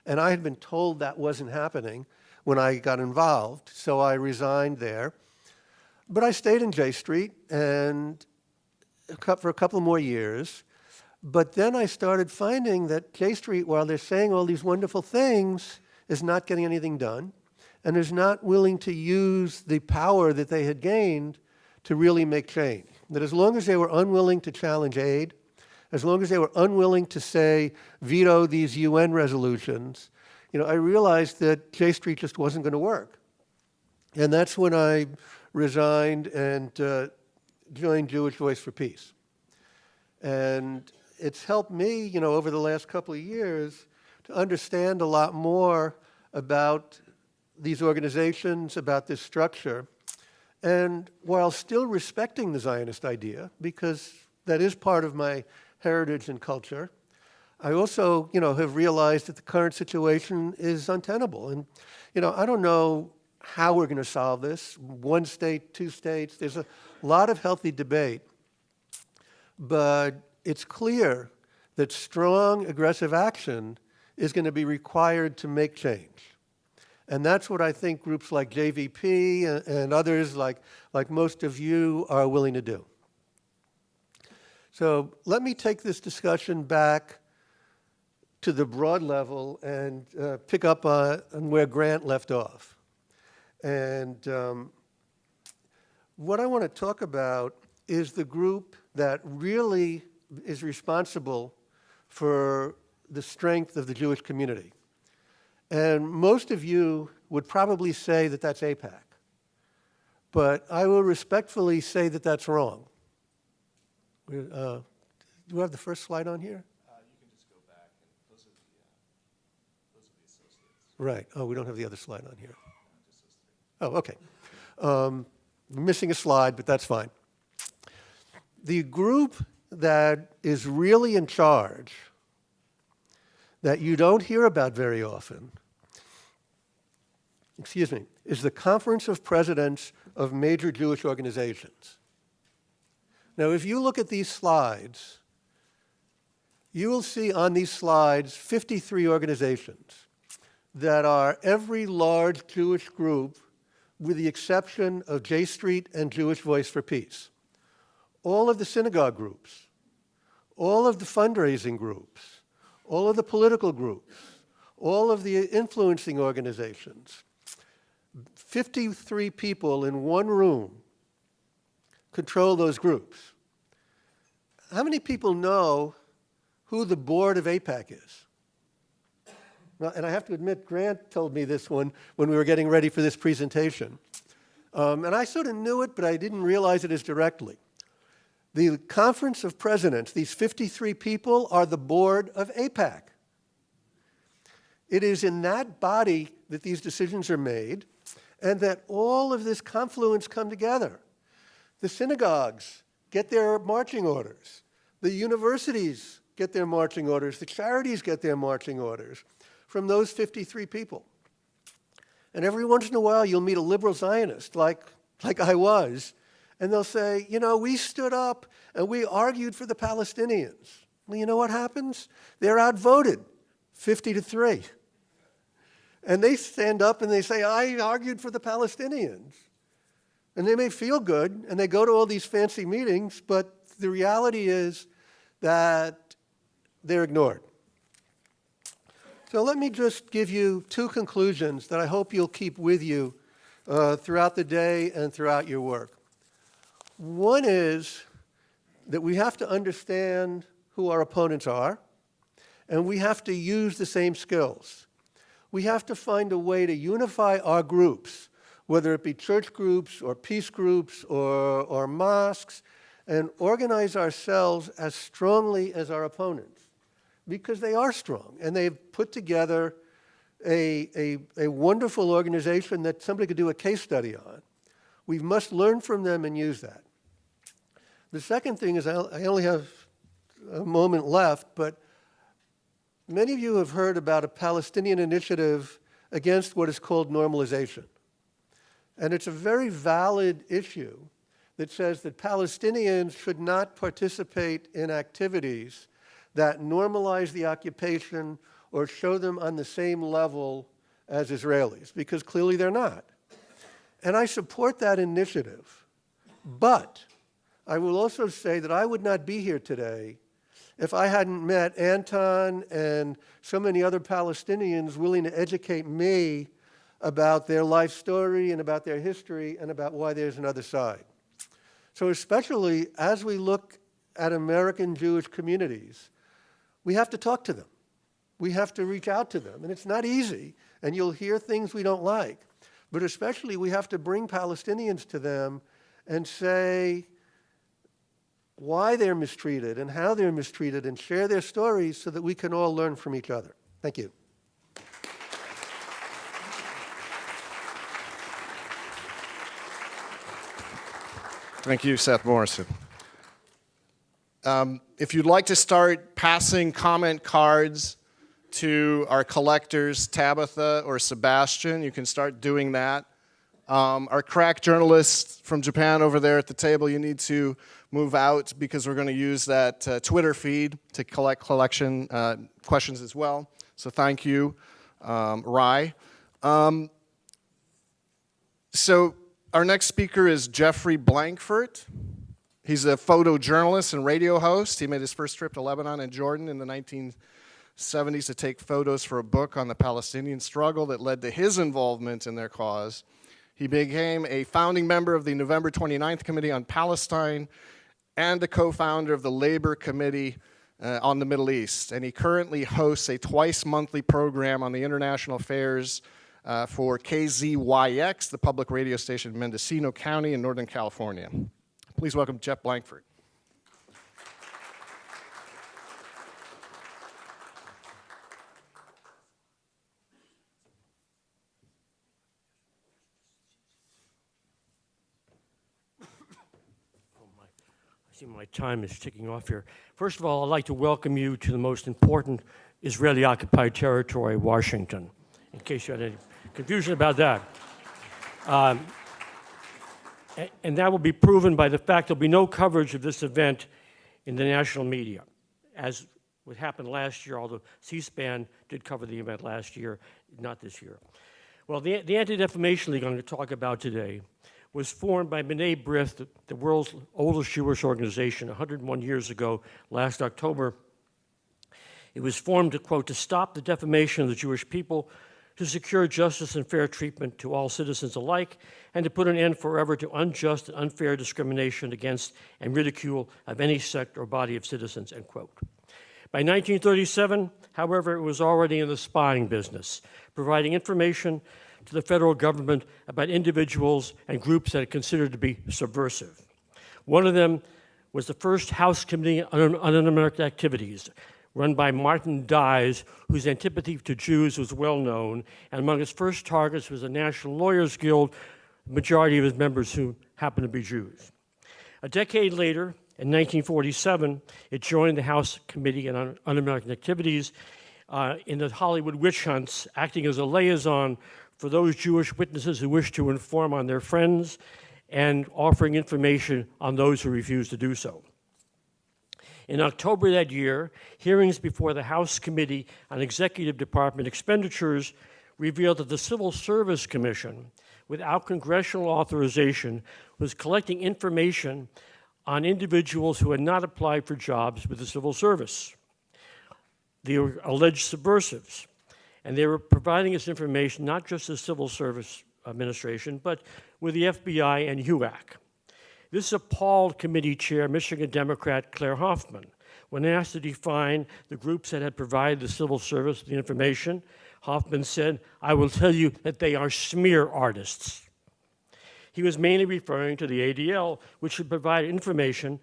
and I had been told that wasn't happening when I got involved, so I resigned there. But I stayed in J Street and for a couple more years. But then I started finding that J Street, while they're saying all these wonderful things, is not getting anything done, and is not willing to use the power that they had gained to really make change. That as long as they were unwilling to challenge aid, as long as they were unwilling to say, veto these UN resolutions, I realized that J Street just wasn't going to work. And that's when I resigned and joined Jewish Voice for Peace. And it's helped me, over the last couple of years to understand a lot more about these organizations, about this structure, and while still respecting the Zionist idea, because that is part of my heritage and culture, I also, have realized that the current situation is untenable. And, I don't know how we're going to solve this. 1 state, 2 states. There's a lot of healthy debate. But it's clear that strong, aggressive action is going to be required to make change. And that's what I think groups like JVP and others, like most of you, are willing to do. So let me take this discussion back to the broad level and pick up on where Grant left off. And what I want to talk about is the group that really is responsible for the strength of the Jewish community. And most of you would probably say that that's AIPAC. But I will respectfully say that that's wrong. Do we have the first slide on here? You can just go back, and those are the associates. Right. Oh, we don't have the other slide on here. Oh, okay. Missing a slide, but that's fine. The group that is really in charge, that you don't hear about very often, is the Conference of Presidents of Major Jewish Organizations. Now, if you look at these slides, you will see on these slides 53 organizations that are every large Jewish group with the exception of J Street and Jewish Voice for Peace. All of the synagogue groups, all of the fundraising groups, all of the political groups, all of the influencing organizations. 53 people in one room control those groups. How many people know who the board of AIPAC is? Well, and I have to admit, Grant told me this one when we were getting ready for this presentation. And I sort of knew it, but I didn't realize it as directly. The Conference of Presidents, these 53 people, are the board of AIPAC. It is in that body that these decisions are made and that all of this confluence come together. The synagogues get their marching orders. The universities get their marching orders. The charities get their marching orders from those 53 people. And every once in a while, you'll meet a liberal Zionist, like I was, and they'll say, we stood up and we argued for the Palestinians. Well, you know what happens? They're outvoted, 50-3. And they stand up and they say, I argued for the Palestinians. And they may feel good, and they go to all these fancy meetings, but the reality is that they're ignored. So let me just give you two conclusions that I hope you'll keep with you throughout the day and throughout your work. One is that we have to understand who our opponents are, and we have to use the same skills. We have to find a way to unify our groups, whether it be church groups or peace groups or mosques, and organize ourselves as strongly as our opponents, because they are strong, and they've put together a wonderful organization that somebody could do a case study on. We must learn from them and use that. The second thing is, I only have a moment left, but many of you have heard about a Palestinian initiative against what is called normalization. And it's a very valid issue that says that Palestinians should not participate in activities that normalize the occupation or show them on the same level as Israelis, because clearly they're not. And I support that initiative. But I will also say that I would not be here today if I hadn't met Anton and so many other Palestinians willing to educate me about their life story and about their history and about why there's another side. So especially as we look at American Jewish communities, we have to talk to them. We have to reach out to them. And it's not easy, and you'll hear things we don't like. But especially we have to bring Palestinians to them and say why they're mistreated and how they're mistreated and share their stories so that we can all learn from each other. Thank you. Thank you, Seth Morrison. If you'd like to start passing comment cards to our collectors, Tabitha or Sebastian, you can start doing that. Our crack journalists from Japan over there at the table, you need to move out because we're going to use that Twitter feed to collect questions as well. So thank you, Rai. So our next speaker is Jeffrey Blankfurt. He's a photojournalist and radio host. He made his first trip to Lebanon and Jordan in the 1970s to take photos for a book on the Palestinian struggle that led to his involvement in their cause. He became a founding member of the November 29th Committee on Palestine and a co-founder of the Labor Committee on the Middle East. And he currently hosts a twice-monthly program on the international affairs for KZYX, the public radio station in Mendocino County in Northern California. Please welcome Jeff Blankfurt. I see my time is ticking off here. First of all, I'd like to welcome you to the most important Israeli-occupied territory, Washington, in case you had any confusion about that. And that will be proven by the fact there'll be no coverage of this event in the national media, as what happened last year, although C-SPAN did cover the event last year, not this year. Well, the Anti-Defamation League I'm going to talk about today was formed by B'nai B'rith, the world's oldest Jewish organization, 101 years ago, last October. It was formed to, quote, to stop the defamation of the Jewish people, to secure justice and fair treatment to all citizens alike, and to put an end forever to unjust and unfair discrimination against and ridicule of any sect or body of citizens, end quote. By 1937, however, it was already in the spying business, providing information to the federal government about individuals and groups that it considered to be subversive. One of them was the first House Committee on Un-American Activities, run by Martin Dies, whose antipathy to Jews was well known, and among its first targets was the National Lawyers Guild, the majority of its members who happened to be Jews. A decade later, in 1947, it joined the House Committee on Un-American Activities in the Hollywood witch hunts, acting as a liaison for those Jewish witnesses who wished to inform on their friends and offering information on those who refused to do so. In October that year, hearings before the House Committee on Executive Department Expenditures revealed that the Civil Service Commission, without congressional authorization, was collecting information on individuals who had not applied for jobs with the civil service. the alleged subversives. And they were providing us information not just the Civil Service Administration, but with the FBI and HUAC. This appalled committee chair, Michigan Democrat Claire Hoffman. When asked to define the groups that had provided the civil service with the information, Hoffman said, "I will tell you that they are smear artists." He was mainly referring to the ADL, which should provide information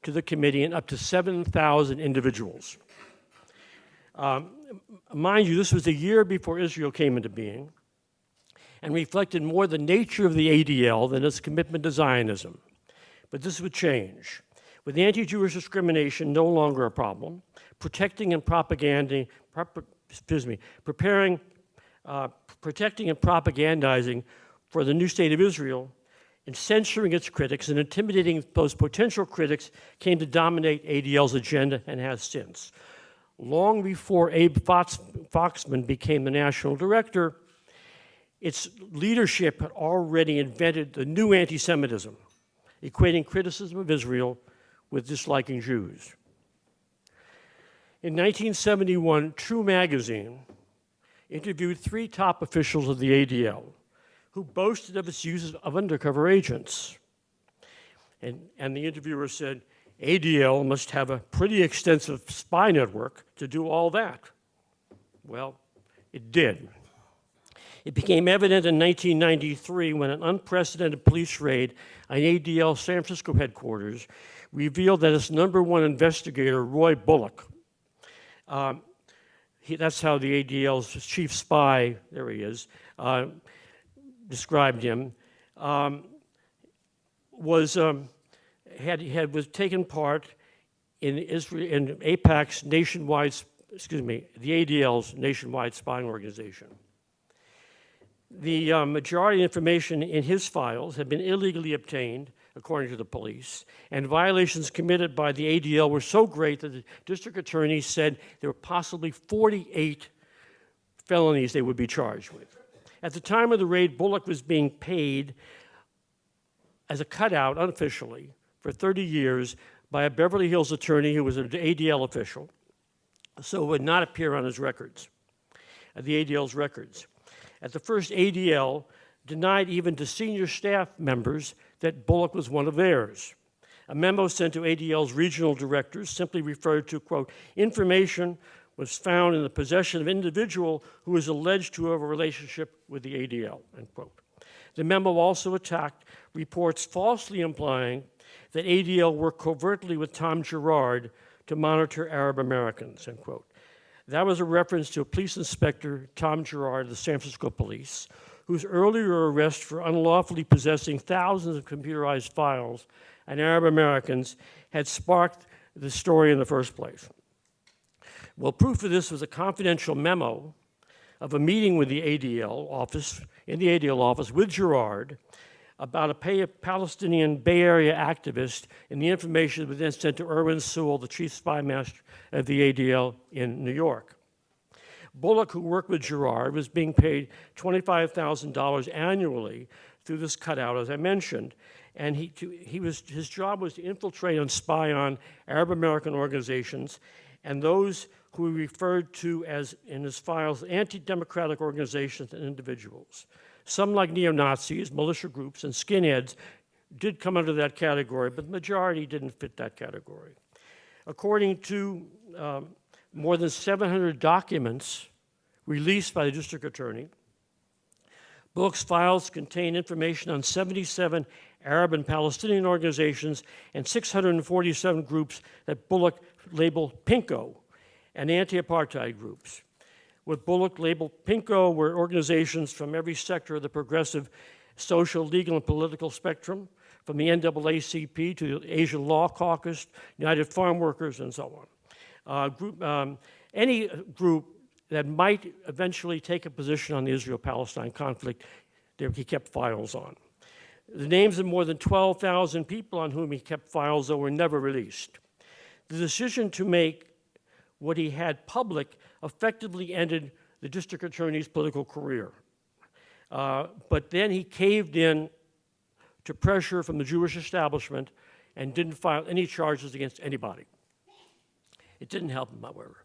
to the committee and up to 7,000 individuals. Mind you, this was a year before Israel came into being and reflected more the nature of the ADL than its commitment to Zionism. But this would change. With anti-Jewish discrimination no longer a problem, protecting and propagandizing for the new state of Israel and censoring its critics and intimidating those potential critics came to dominate ADL's agenda and has since. Long before Abe Foxman became the national director, its leadership had already invented the new anti-Semitism, equating criticism of Israel with disliking Jews. In 1971, True magazine interviewed 3 top officials of the ADL who boasted of its use of undercover agents. And the interviewer said, ADL must have a pretty extensive spy network to do all that. Well, it did. It became evident in 1993 when an unprecedented police raid on ADL San Francisco headquarters revealed that its #1 investigator, Roy Bullock, that's how the ADL's chief spy, there he is, described him, was taken part in AIPAC's nationwide, the ADL's nationwide spying organization. The majority of information in his files had been illegally obtained, according to the police, and violations committed by the ADL were so great that the district attorney said there were possibly 48 felonies they would be charged with. At the time of the raid, Bullock was being paid as a cutout, unofficially, for 30 years by a Beverly Hills attorney who was an ADL official, so it would not appear on his records, the ADL's records. At the first, ADL denied even to senior staff members that Bullock was one of theirs. A memo sent to ADL's regional directors simply referred to, quote, information was found in the possession of an individual who was alleged to have a relationship with the ADL, end quote. The memo also attacked reports falsely implying that ADL worked covertly with Tom Girard to monitor Arab Americans, end quote. That was a reference to a police inspector, Tom Girard of the San Francisco Police, whose earlier arrest for unlawfully possessing thousands of computerized files on Arab Americans had sparked the story in the first place. Well, proof of this was a confidential memo of a meeting with the ADL office, in the ADL office with Girard, about a Palestinian Bay Area activist, and the information was then sent to Erwin Sewell, the chief spy master of the ADL in New York. Bullock, who worked with Girard, was being paid $25,000 annually through this cutout, as I mentioned, and his job was to infiltrate and spy on Arab American organizations and those who he referred to as, in his files, anti-democratic organizations and individuals. Some, like neo-Nazis, militia groups, and skinheads, did come under that category, but the majority didn't fit that category. According to more than 700 documents released by the district attorney, Bullock's files contain information on 77 Arab and Palestinian organizations and 647 groups that Bullock labeled PINKO, and anti-apartheid groups. What Bullock labeled PINKO were organizations from every sector of the progressive social, legal, and political spectrum, from the NAACP to the Asian Law Caucus, United Farm Workers, and so on. Any group that might eventually take a position on the Israel-Palestine conflict, he kept files on. The names of more than 12,000 people on whom he kept files, though, were never released. The decision to make what he had public effectively ended the district attorney's political career. But then he caved in to pressure from the Jewish establishment and didn't file any charges against anybody. It didn't help him, however.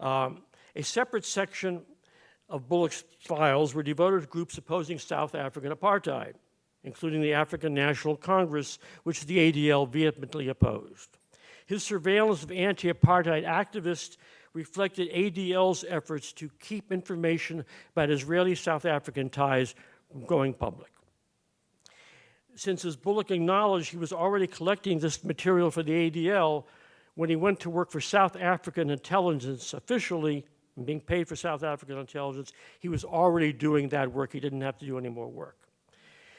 A separate section of Bullock's files were devoted to groups opposing South African apartheid, including the African National Congress, which the ADL vehemently opposed. His surveillance of anti-apartheid activists reflected ADL's efforts to keep information about Israeli-South African ties from going public. Since, as Bullock acknowledged, he was already collecting this material for the ADL, when he went to work for South African intelligence officially, and being paid for South African intelligence, he was already doing that work. He didn't have to do any more work.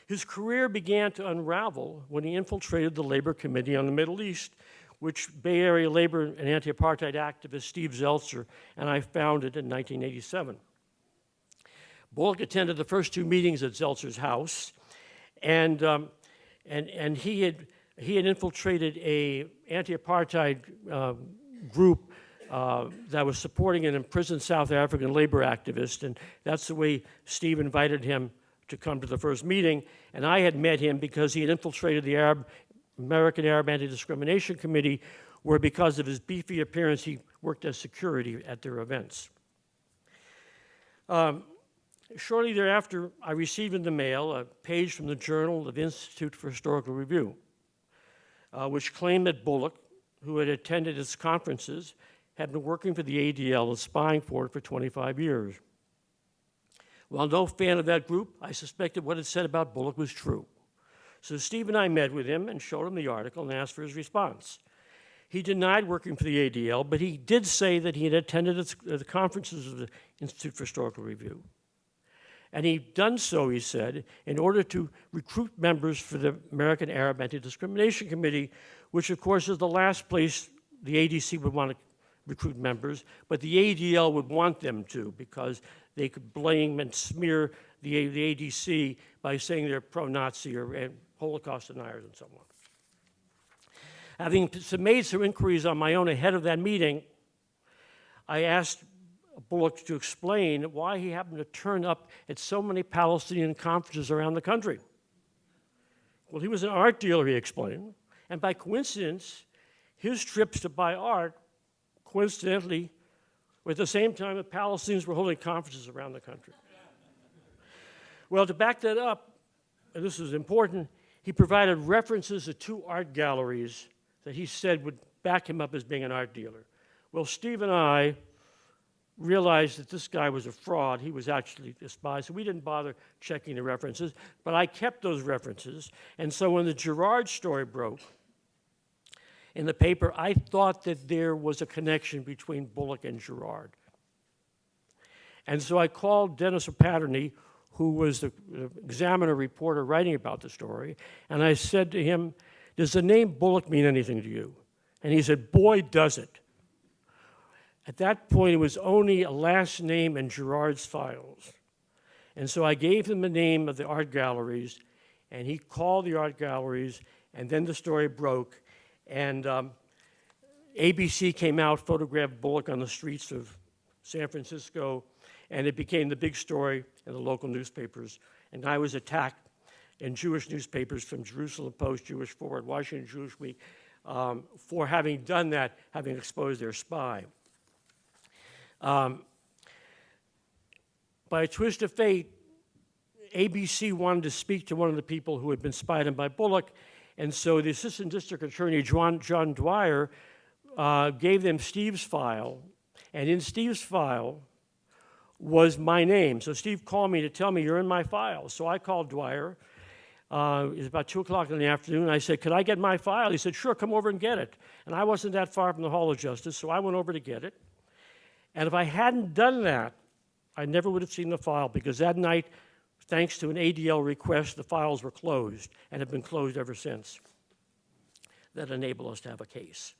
His career began to unravel when he infiltrated the Labor Committee on the Middle East, which Bay Area labor and anti-apartheid activist Steve Zeltzer and I founded in 1987. Bullock attended the first two meetings at Zeltzer's house, and he had infiltrated a anti-apartheid group that was supporting an imprisoned South African labor activist, and that's the way Steve invited him to come to the first meeting. And I had met him because he had infiltrated the American Arab Anti-Discrimination Committee, where because of his beefy appearance, he worked as security at their events. Shortly thereafter, I received in the mail a page from the Journal of the Institute for Historical Review, which claimed that Bullock, who had attended its conferences, had been working for the ADL and spying for it for 25 years. While no fan of that group, I suspected what it said about Bullock was true. So Steve and I met with him and showed him the article and asked for his response. He denied working for the ADL, but he did say that he had attended the conferences of the Institute for Historical Review. And he'd done so, he said, in order to recruit members for the American Arab Anti-Discrimination Committee, which of course is the last place the ADC would want to recruit members, but the ADL would want them to because they could blame and smear the ADC by saying they're pro-Nazi or Holocaust deniers and so on. Having made some inquiries on my own ahead of that meeting, I asked Bullock to explain why he happened to turn up at so many Palestinian conferences around the country. Well, he was an art dealer, he explained, and by coincidence, his trips to buy art, coincidentally, were at the same time that Palestinians were holding conferences around the country. Well, to back that up, and this is important, he provided references to two art galleries that he said would back him up as being an art dealer. Well, Steve and I realized that this guy was a fraud. He was actually a spy, so we didn't bother checking the references, but I kept those references. And so when the Girard story broke in the paper, I thought that there was a connection between Bullock and Girard. And so I called Dennis O'Patterney, who was the Examiner reporter writing about the story, and I said to him, "Does the name Bullock mean anything to you?" And he said, "Boy, does it." At that point, it was only a last name in Girard's files. And so I gave him the name of the art galleries, and he called the art galleries, and then the story broke. And ABC came out, photographed Bullock on the streets of San Francisco, and it became the big story in the local newspapers. And I was attacked in Jewish newspapers from Jerusalem Post, Jewish Forward, Washington Jewish Week, for having done that, having exposed their spy. By a twist of fate, ABC wanted to speak to one of the people who had been spied on by Bullock, and so the Assistant District Attorney, John Dwyer, gave them Steve's file, and in Steve's file was my name. So Steve called me to tell me, "You're in my file." So I called Dwyer. It was about 2 o'clock in the afternoon. I said, "Could I get my file?" He said, "Sure, come over and get it." And I wasn't that far from the Hall of Justice, so I went over to get it. And if I hadn't done that, I never would have seen the file, because that night, thanks to an ADL request, the files were closed and have been closed ever since. That enabled us to have a case.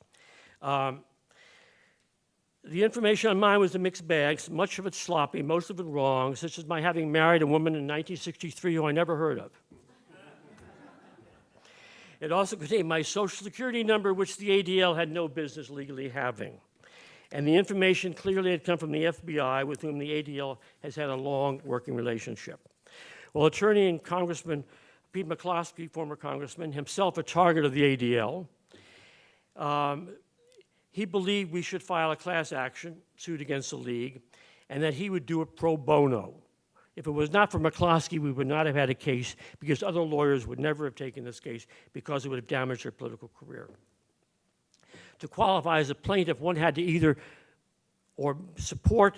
The information on mine was a mixed bag, much of it sloppy, most of it wrong, such as my having married a woman in 1963 who I never heard of. It also contained my Social Security number, which the ADL had no business legally having. And the information clearly had come from the FBI, with whom the ADL has had a long working relationship. Well, attorney and Congressman Pete McCloskey, former congressman, himself a target of the ADL, He believed we should file a class action suit against the league, and that he would do it pro bono. If it was not for McCloskey, we would not have had a case, because other lawyers would never have taken this case because it would have damaged their political career. To qualify as a plaintiff, one had to either or support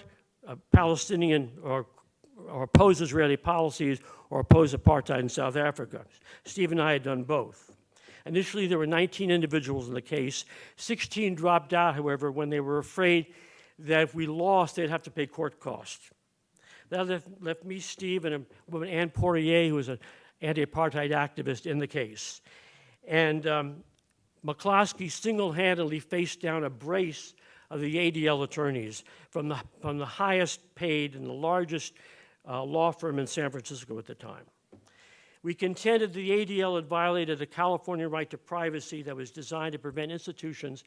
Palestinian or oppose Israeli policies or oppose apartheid in South Africa. Steve and I had done both. Initially, there were 19 individuals in the case. 16 dropped out, however, when they were afraid that if we lost, they'd have to pay court costs. That left me, Steve, and a woman, Anne Poirier, who was an anti-apartheid activist in the case. And McCloskey single-handedly faced down a brace of the ADL attorneys from the highest paid and the largest law firm in San Francisco at the time. We contended the ADL had violated the California right to privacy that was designed to prevent institutions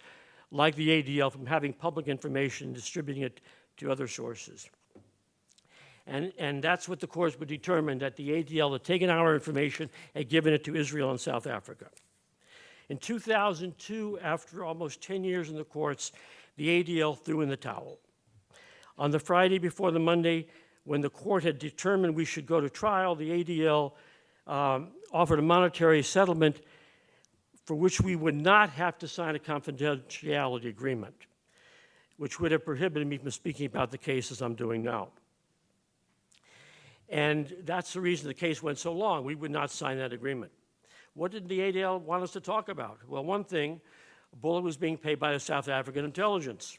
like the ADL from having public information and distributing it to other sources. And that's what the courts would determine, that the ADL had taken our information and given it to Israel and South Africa. In 2002, after almost 10 years in the courts, the ADL threw in the towel. On the Friday before the Monday, when the court had determined we should go to trial, the ADL offered a monetary settlement for which we would not have to sign a confidentiality agreement, which would have prohibited me from speaking about the case as I'm doing now. And that's the reason the case went so long. We would not sign that agreement. What did the ADL want us to talk about? Well, one thing, Bullock was being paid by the South African intelligence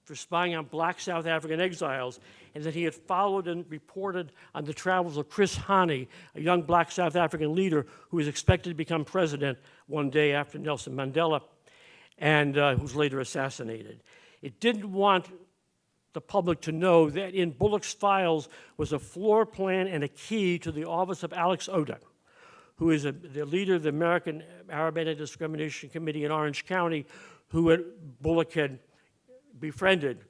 for spying on black South African exiles, and that he had followed and reported on the travels of Chris Hani, a young black South African leader who was expected to become president one day after Nelson Mandela, and who was later assassinated. It didn't want the public to know that in Bullock's files was a floor plan and a key to the office of Alex Oda, who is the leader of the American Arab Anti-Discrimination Committee in Orange County, who Bullock had befriended.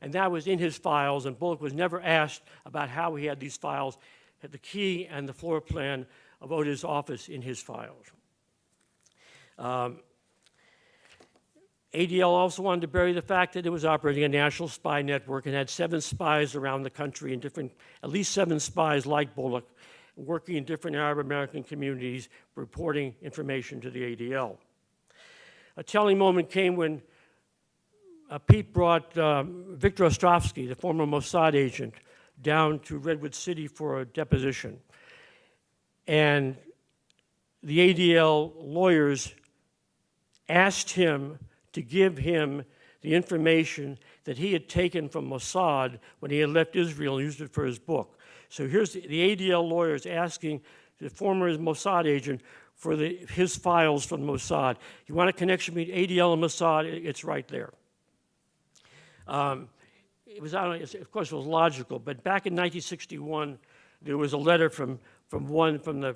And that was in his files, and Bullock was never asked about how he had these files, had the key and the floor plan of Oda's office in his files. ADL also wanted to bury the fact that it was operating a national spy network and had 7 spies around the country, and at least 7 spies like Bullock, working in different Arab American communities, reporting information to the ADL. A telling moment came when Pete brought Victor Ostrovsky, the former Mossad agent, down to Redwood City for a deposition. And the ADL lawyers asked him to give him the information that he had taken from Mossad when he had left Israel and used it for his book. So here's the ADL lawyers asking the former Mossad agent for his files from Mossad. You want a connection between ADL and Mossad? It's right there. It was, of course, it was logical, but back in 1961, there was a letter from the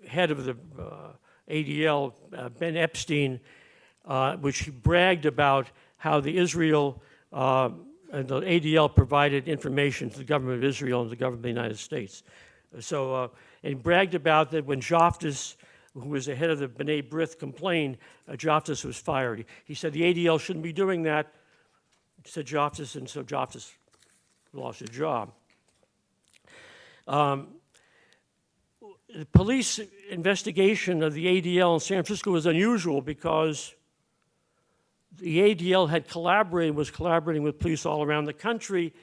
head of the ADL, Ben Epstein, which he bragged about how the Israel and the ADL provided information to the government of Israel and the government of the United States. So, and he bragged about that when Joftis, who was the head of the B'nai B'rith, complained, Joftis was fired. He said the ADL shouldn't be doing that, said Joftis, and so Joftis lost his job. The police investigation of the ADL in San Francisco was unusual because the ADL was collaborating with police all around the country,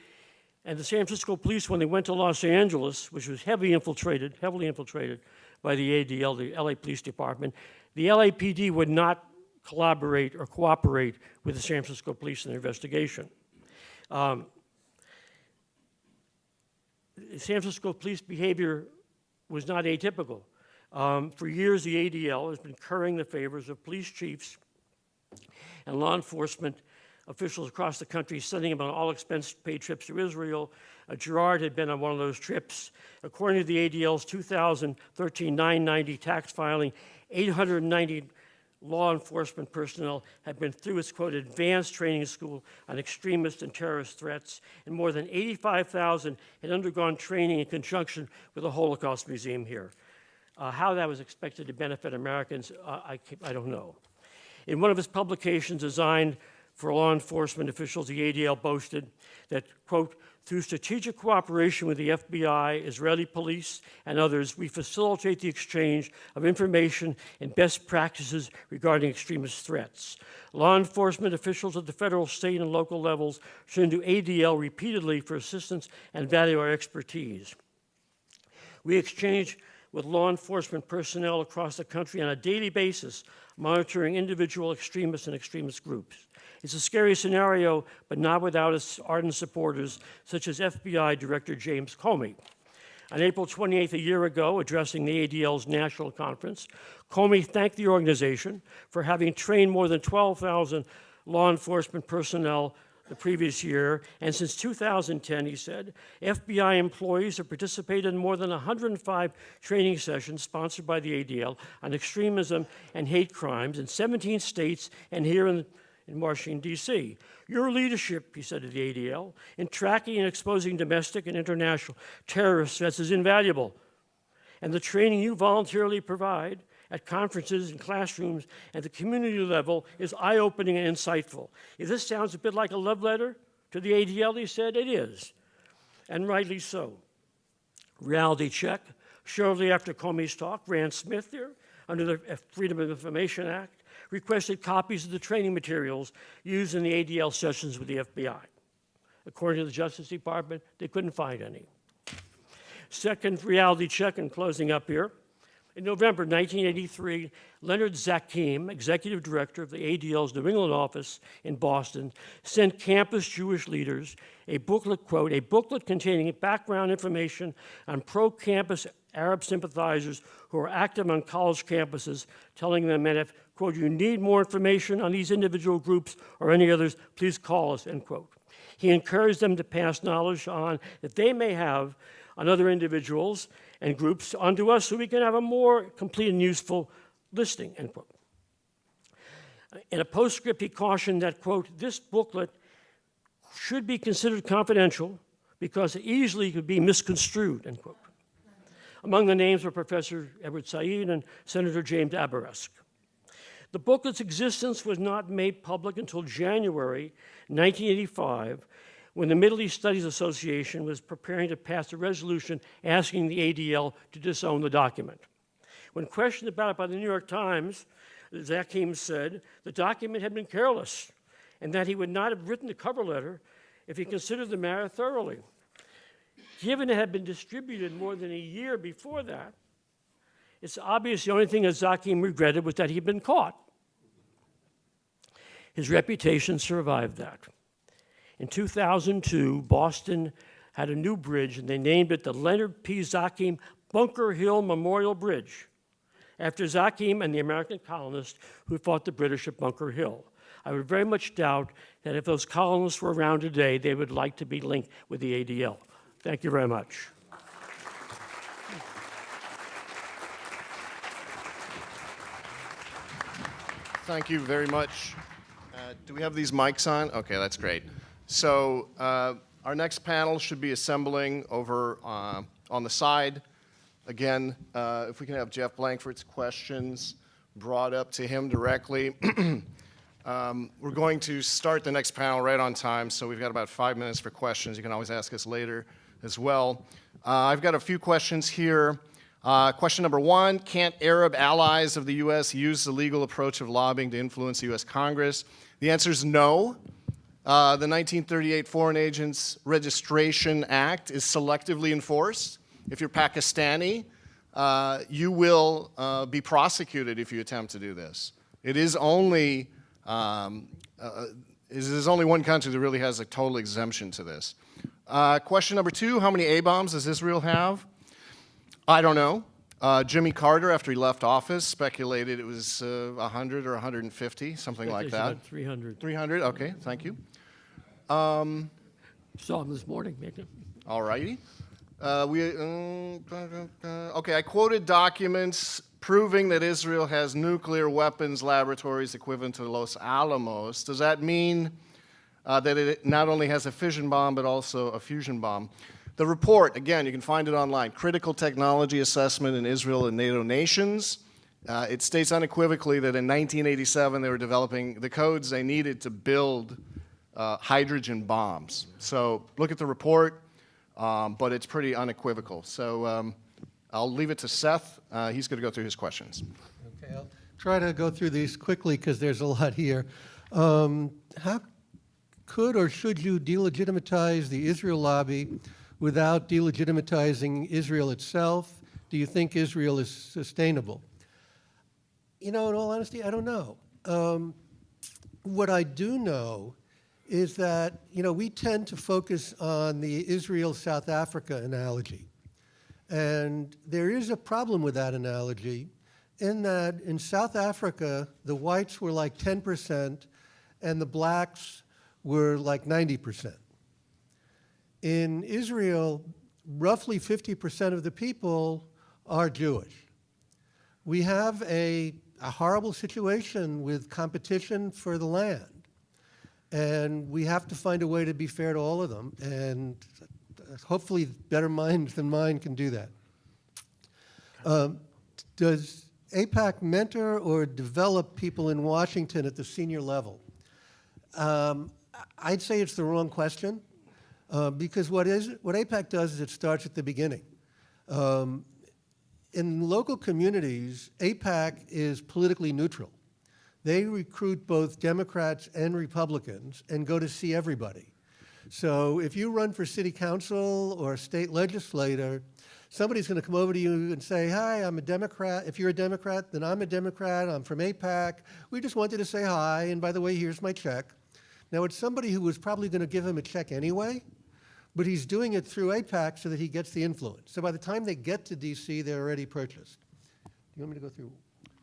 and the San Francisco police, when they went to Los Angeles, which was heavily infiltrated by the ADL, the LA Police Department, the LAPD would not collaborate or cooperate with the San Francisco police in their investigation. The San Francisco police behavior was not atypical. For years, the ADL has been currying the favors of police chiefs and law enforcement officials across the country, sending them on all expense-paid trips to Israel. Gerard had been on one of those trips. According to the ADL's 2013 990 tax filing, 890 law enforcement personnel had been through its, quote, advanced training school on extremist and terrorist threats, and more than 85,000 had undergone training in conjunction with the Holocaust Museum here. How that was expected to benefit Americans, I don't know. In one of his publications designed for law enforcement officials, the ADL boasted that, quote, through strategic cooperation with the FBI, Israeli police, and others, we facilitate the exchange of information and best practices regarding extremist threats. Law enforcement officials at the federal, state, and local levels turn to ADL repeatedly for assistance and value our expertise. We exchange with law enforcement personnel across the country on a daily basis, monitoring individual extremists and extremist groups. It's a scary scenario, but not without its ardent supporters, such as FBI Director James Comey. On April 28th, a year ago, addressing the ADL's national conference, Comey thanked the organization for having trained more than 12,000 law enforcement personnel the previous year, and since 2010, he said, FBI employees have participated in more than 105 training sessions sponsored by the ADL on extremism and hate crimes in 17 states and here in Washington, D.C. Your leadership, he said to the ADL, in tracking and exposing domestic and international terrorist threats is invaluable. And the training you voluntarily provide at conferences and classrooms at the community level is eye-opening and insightful. If this sounds a bit like a love letter to the ADL, he said, it is, and rightly so. Reality check. Shortly after Comey's talk, Rand Smith here, under the Freedom of Information Act, requested copies of the training materials used in the ADL sessions with the FBI. According to the Justice Department, they couldn't find any. Second reality check, and closing up here. In November 1983, Leonard Zakim, executive director of the ADL's New England office in Boston, sent campus Jewish leaders a booklet, quote, a booklet containing background information on pro-campus Arab sympathizers who are active on college campuses, telling them that if, quote, you need more information on these individual groups or any others, please call us, end quote. He encouraged them to pass knowledge on that they may have on other individuals and groups onto us so we can have a more complete and useful listing, end quote. In a postscript, he cautioned that, quote, this booklet should be considered confidential because it easily could be misconstrued, end quote. Among the names were Professor Edward Said and Senator James Abourezk. The booklet's existence was not made public until January 1985, when the Middle East Studies Association was preparing to pass a resolution asking the ADL to disown the document. When questioned about it by the New York Times, Zakim said the document had been careless and that he would not have written the cover letter if he considered the matter thoroughly. Given it had been distributed more than a year before that, it's obvious the only thing that Zakim regretted was that he'd been caught. His reputation survived that. In 2002, Boston had a new bridge, and they named it the Leonard P. Zakim Bunker Hill Memorial Bridge, after Zakim and the American colonists who fought the British at Bunker Hill. I would very much doubt that if those colonists were around today, they would like to be linked with the ADL. Thank you very much. Thank you very much. Do we have these mics on? Okay, that's great. So our next panel should be assembling over on the side. Again, if we can have Jeff Blankford's questions brought up to him directly. We're going to start the next panel right on time, so we've got about 5 minutes for questions. You can always ask us later as well. I've got a few questions here. Question number one, can't Arab allies of the U.S. use the legal approach of lobbying to influence the U.S. Congress? The answer is no. The 1938 Foreign Agents Registration Act is selectively enforced. If you're Pakistani, you will be prosecuted if you attempt to do this. It is only one country that really has a total exemption to this. Question number two, how many A-bombs does Israel have? I don't know. Jimmy Carter, after he left office, speculated it was 100 or 150, something like that. About 300. 300, okay, thank you. Saw him this morning. All righty. Okay, I quoted documents proving that Israel has nuclear weapons laboratories equivalent to Los Alamos. Does that mean that it not only has a fission bomb, but also a fusion bomb? The report, again, you can find it online, Critical Technology Assessment in Israel and NATO Nations. It states unequivocally that in 1987 they were developing the codes they needed to build hydrogen bombs. So look at the report, but it's pretty unequivocal. So I'll leave it to Seth. He's going to go through his questions. Okay, I'll try to go through these quickly because there's a lot here. How could or should you delegitimize the Israel lobby without delegitimatizing Israel itself? Do you think Israel is sustainable? You know, in all honesty, I don't know. What I do know is that, you know, we tend to focus on the Israel-South Africa analogy. And there is a problem with that analogy in that in South Africa, the whites were like 10% and the blacks were like 90%. In Israel, roughly 50% of the people are Jewish. We have a horrible situation with competition for the land. And we have to find a way to be fair to all of them. And hopefully better minds than mine can do that. Does AIPAC mentor or develop people in Washington at the senior level? I'd say it's the wrong question because what AIPAC does is it starts at the beginning. In local communities, AIPAC is politically neutral. They recruit both Democrats and Republicans and go to see everybody. So if you run for city council or state legislator, somebody's going to come over to you and say, hi, I'm a Democrat. If you're a Democrat, then I'm a Democrat. I'm from AIPAC. We just wanted to say hi, and by the way, here's my check. Now, it's somebody who was probably going to give him a check anyway, but he's doing it through AIPAC so that he gets the influence. So by the time they get to D.C., they're already purchased. Do you want me to go through?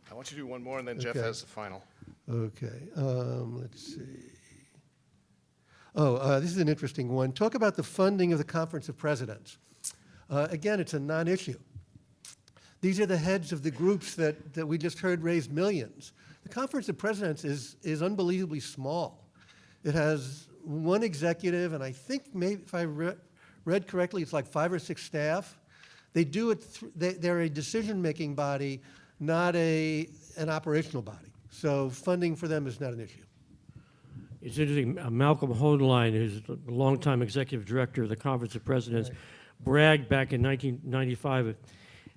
I want you to do one more, and then Jeff Okay. has the final. Okay, let's see. Oh, this is an interesting one. Talk about the funding of the Conference of Presidents. Again, it's a non-issue. These are the heads of the groups that we just heard raised millions. The Conference of Presidents is unbelievably small. It has one executive, and I think maybe if I read correctly, it's like 5 or 6 staff. They do it. They're a decision-making body, not an operational body. So funding for them is not an issue. It's interesting, Malcolm Hoenlein, who's the longtime executive director of the Conference of Presidents, bragged back in 1995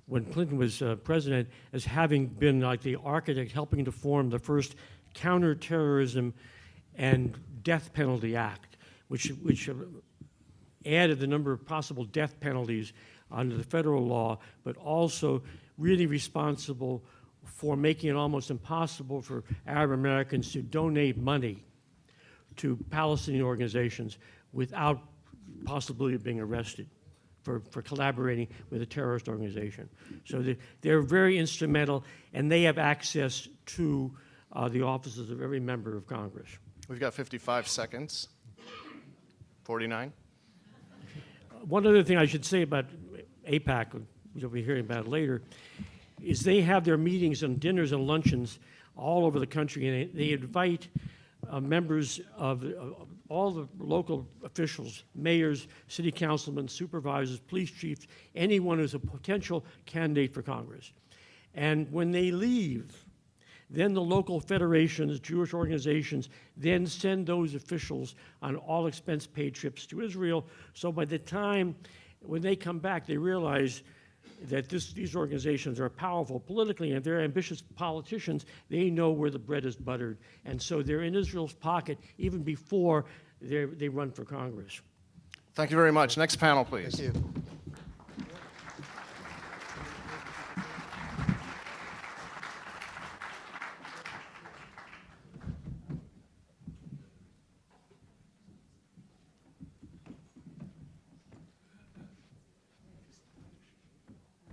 when Clinton was president as having been like the architect helping to form the first counterterrorism and death penalty act, which added the number of possible death penalties under the federal law, but also really responsible for making it almost impossible for Arab Americans to donate money to Palestinian organizations without possibility of being arrested for collaborating with a terrorist organization. So they're very instrumental, and they have access to the offices of every member of Congress. We've got 55 seconds. 49. One other thing I should say about AIPAC, you'll be hearing about later, is they have their meetings and dinners and luncheons all over the country, and they invite members of all the local officials, mayors, city councilmen, supervisors, police chiefs, anyone who's a potential candidate for Congress. And when they leave, then the local federations, Jewish organizations, then send those officials on all expense-paid trips to Israel. So by the time when they come back, they realize that these organizations are powerful politically, and if they're ambitious politicians, they know where the bread is buttered. And so they're in Israel's pocket even before they run for Congress. Thank you very much. Next panel, please. Thank you.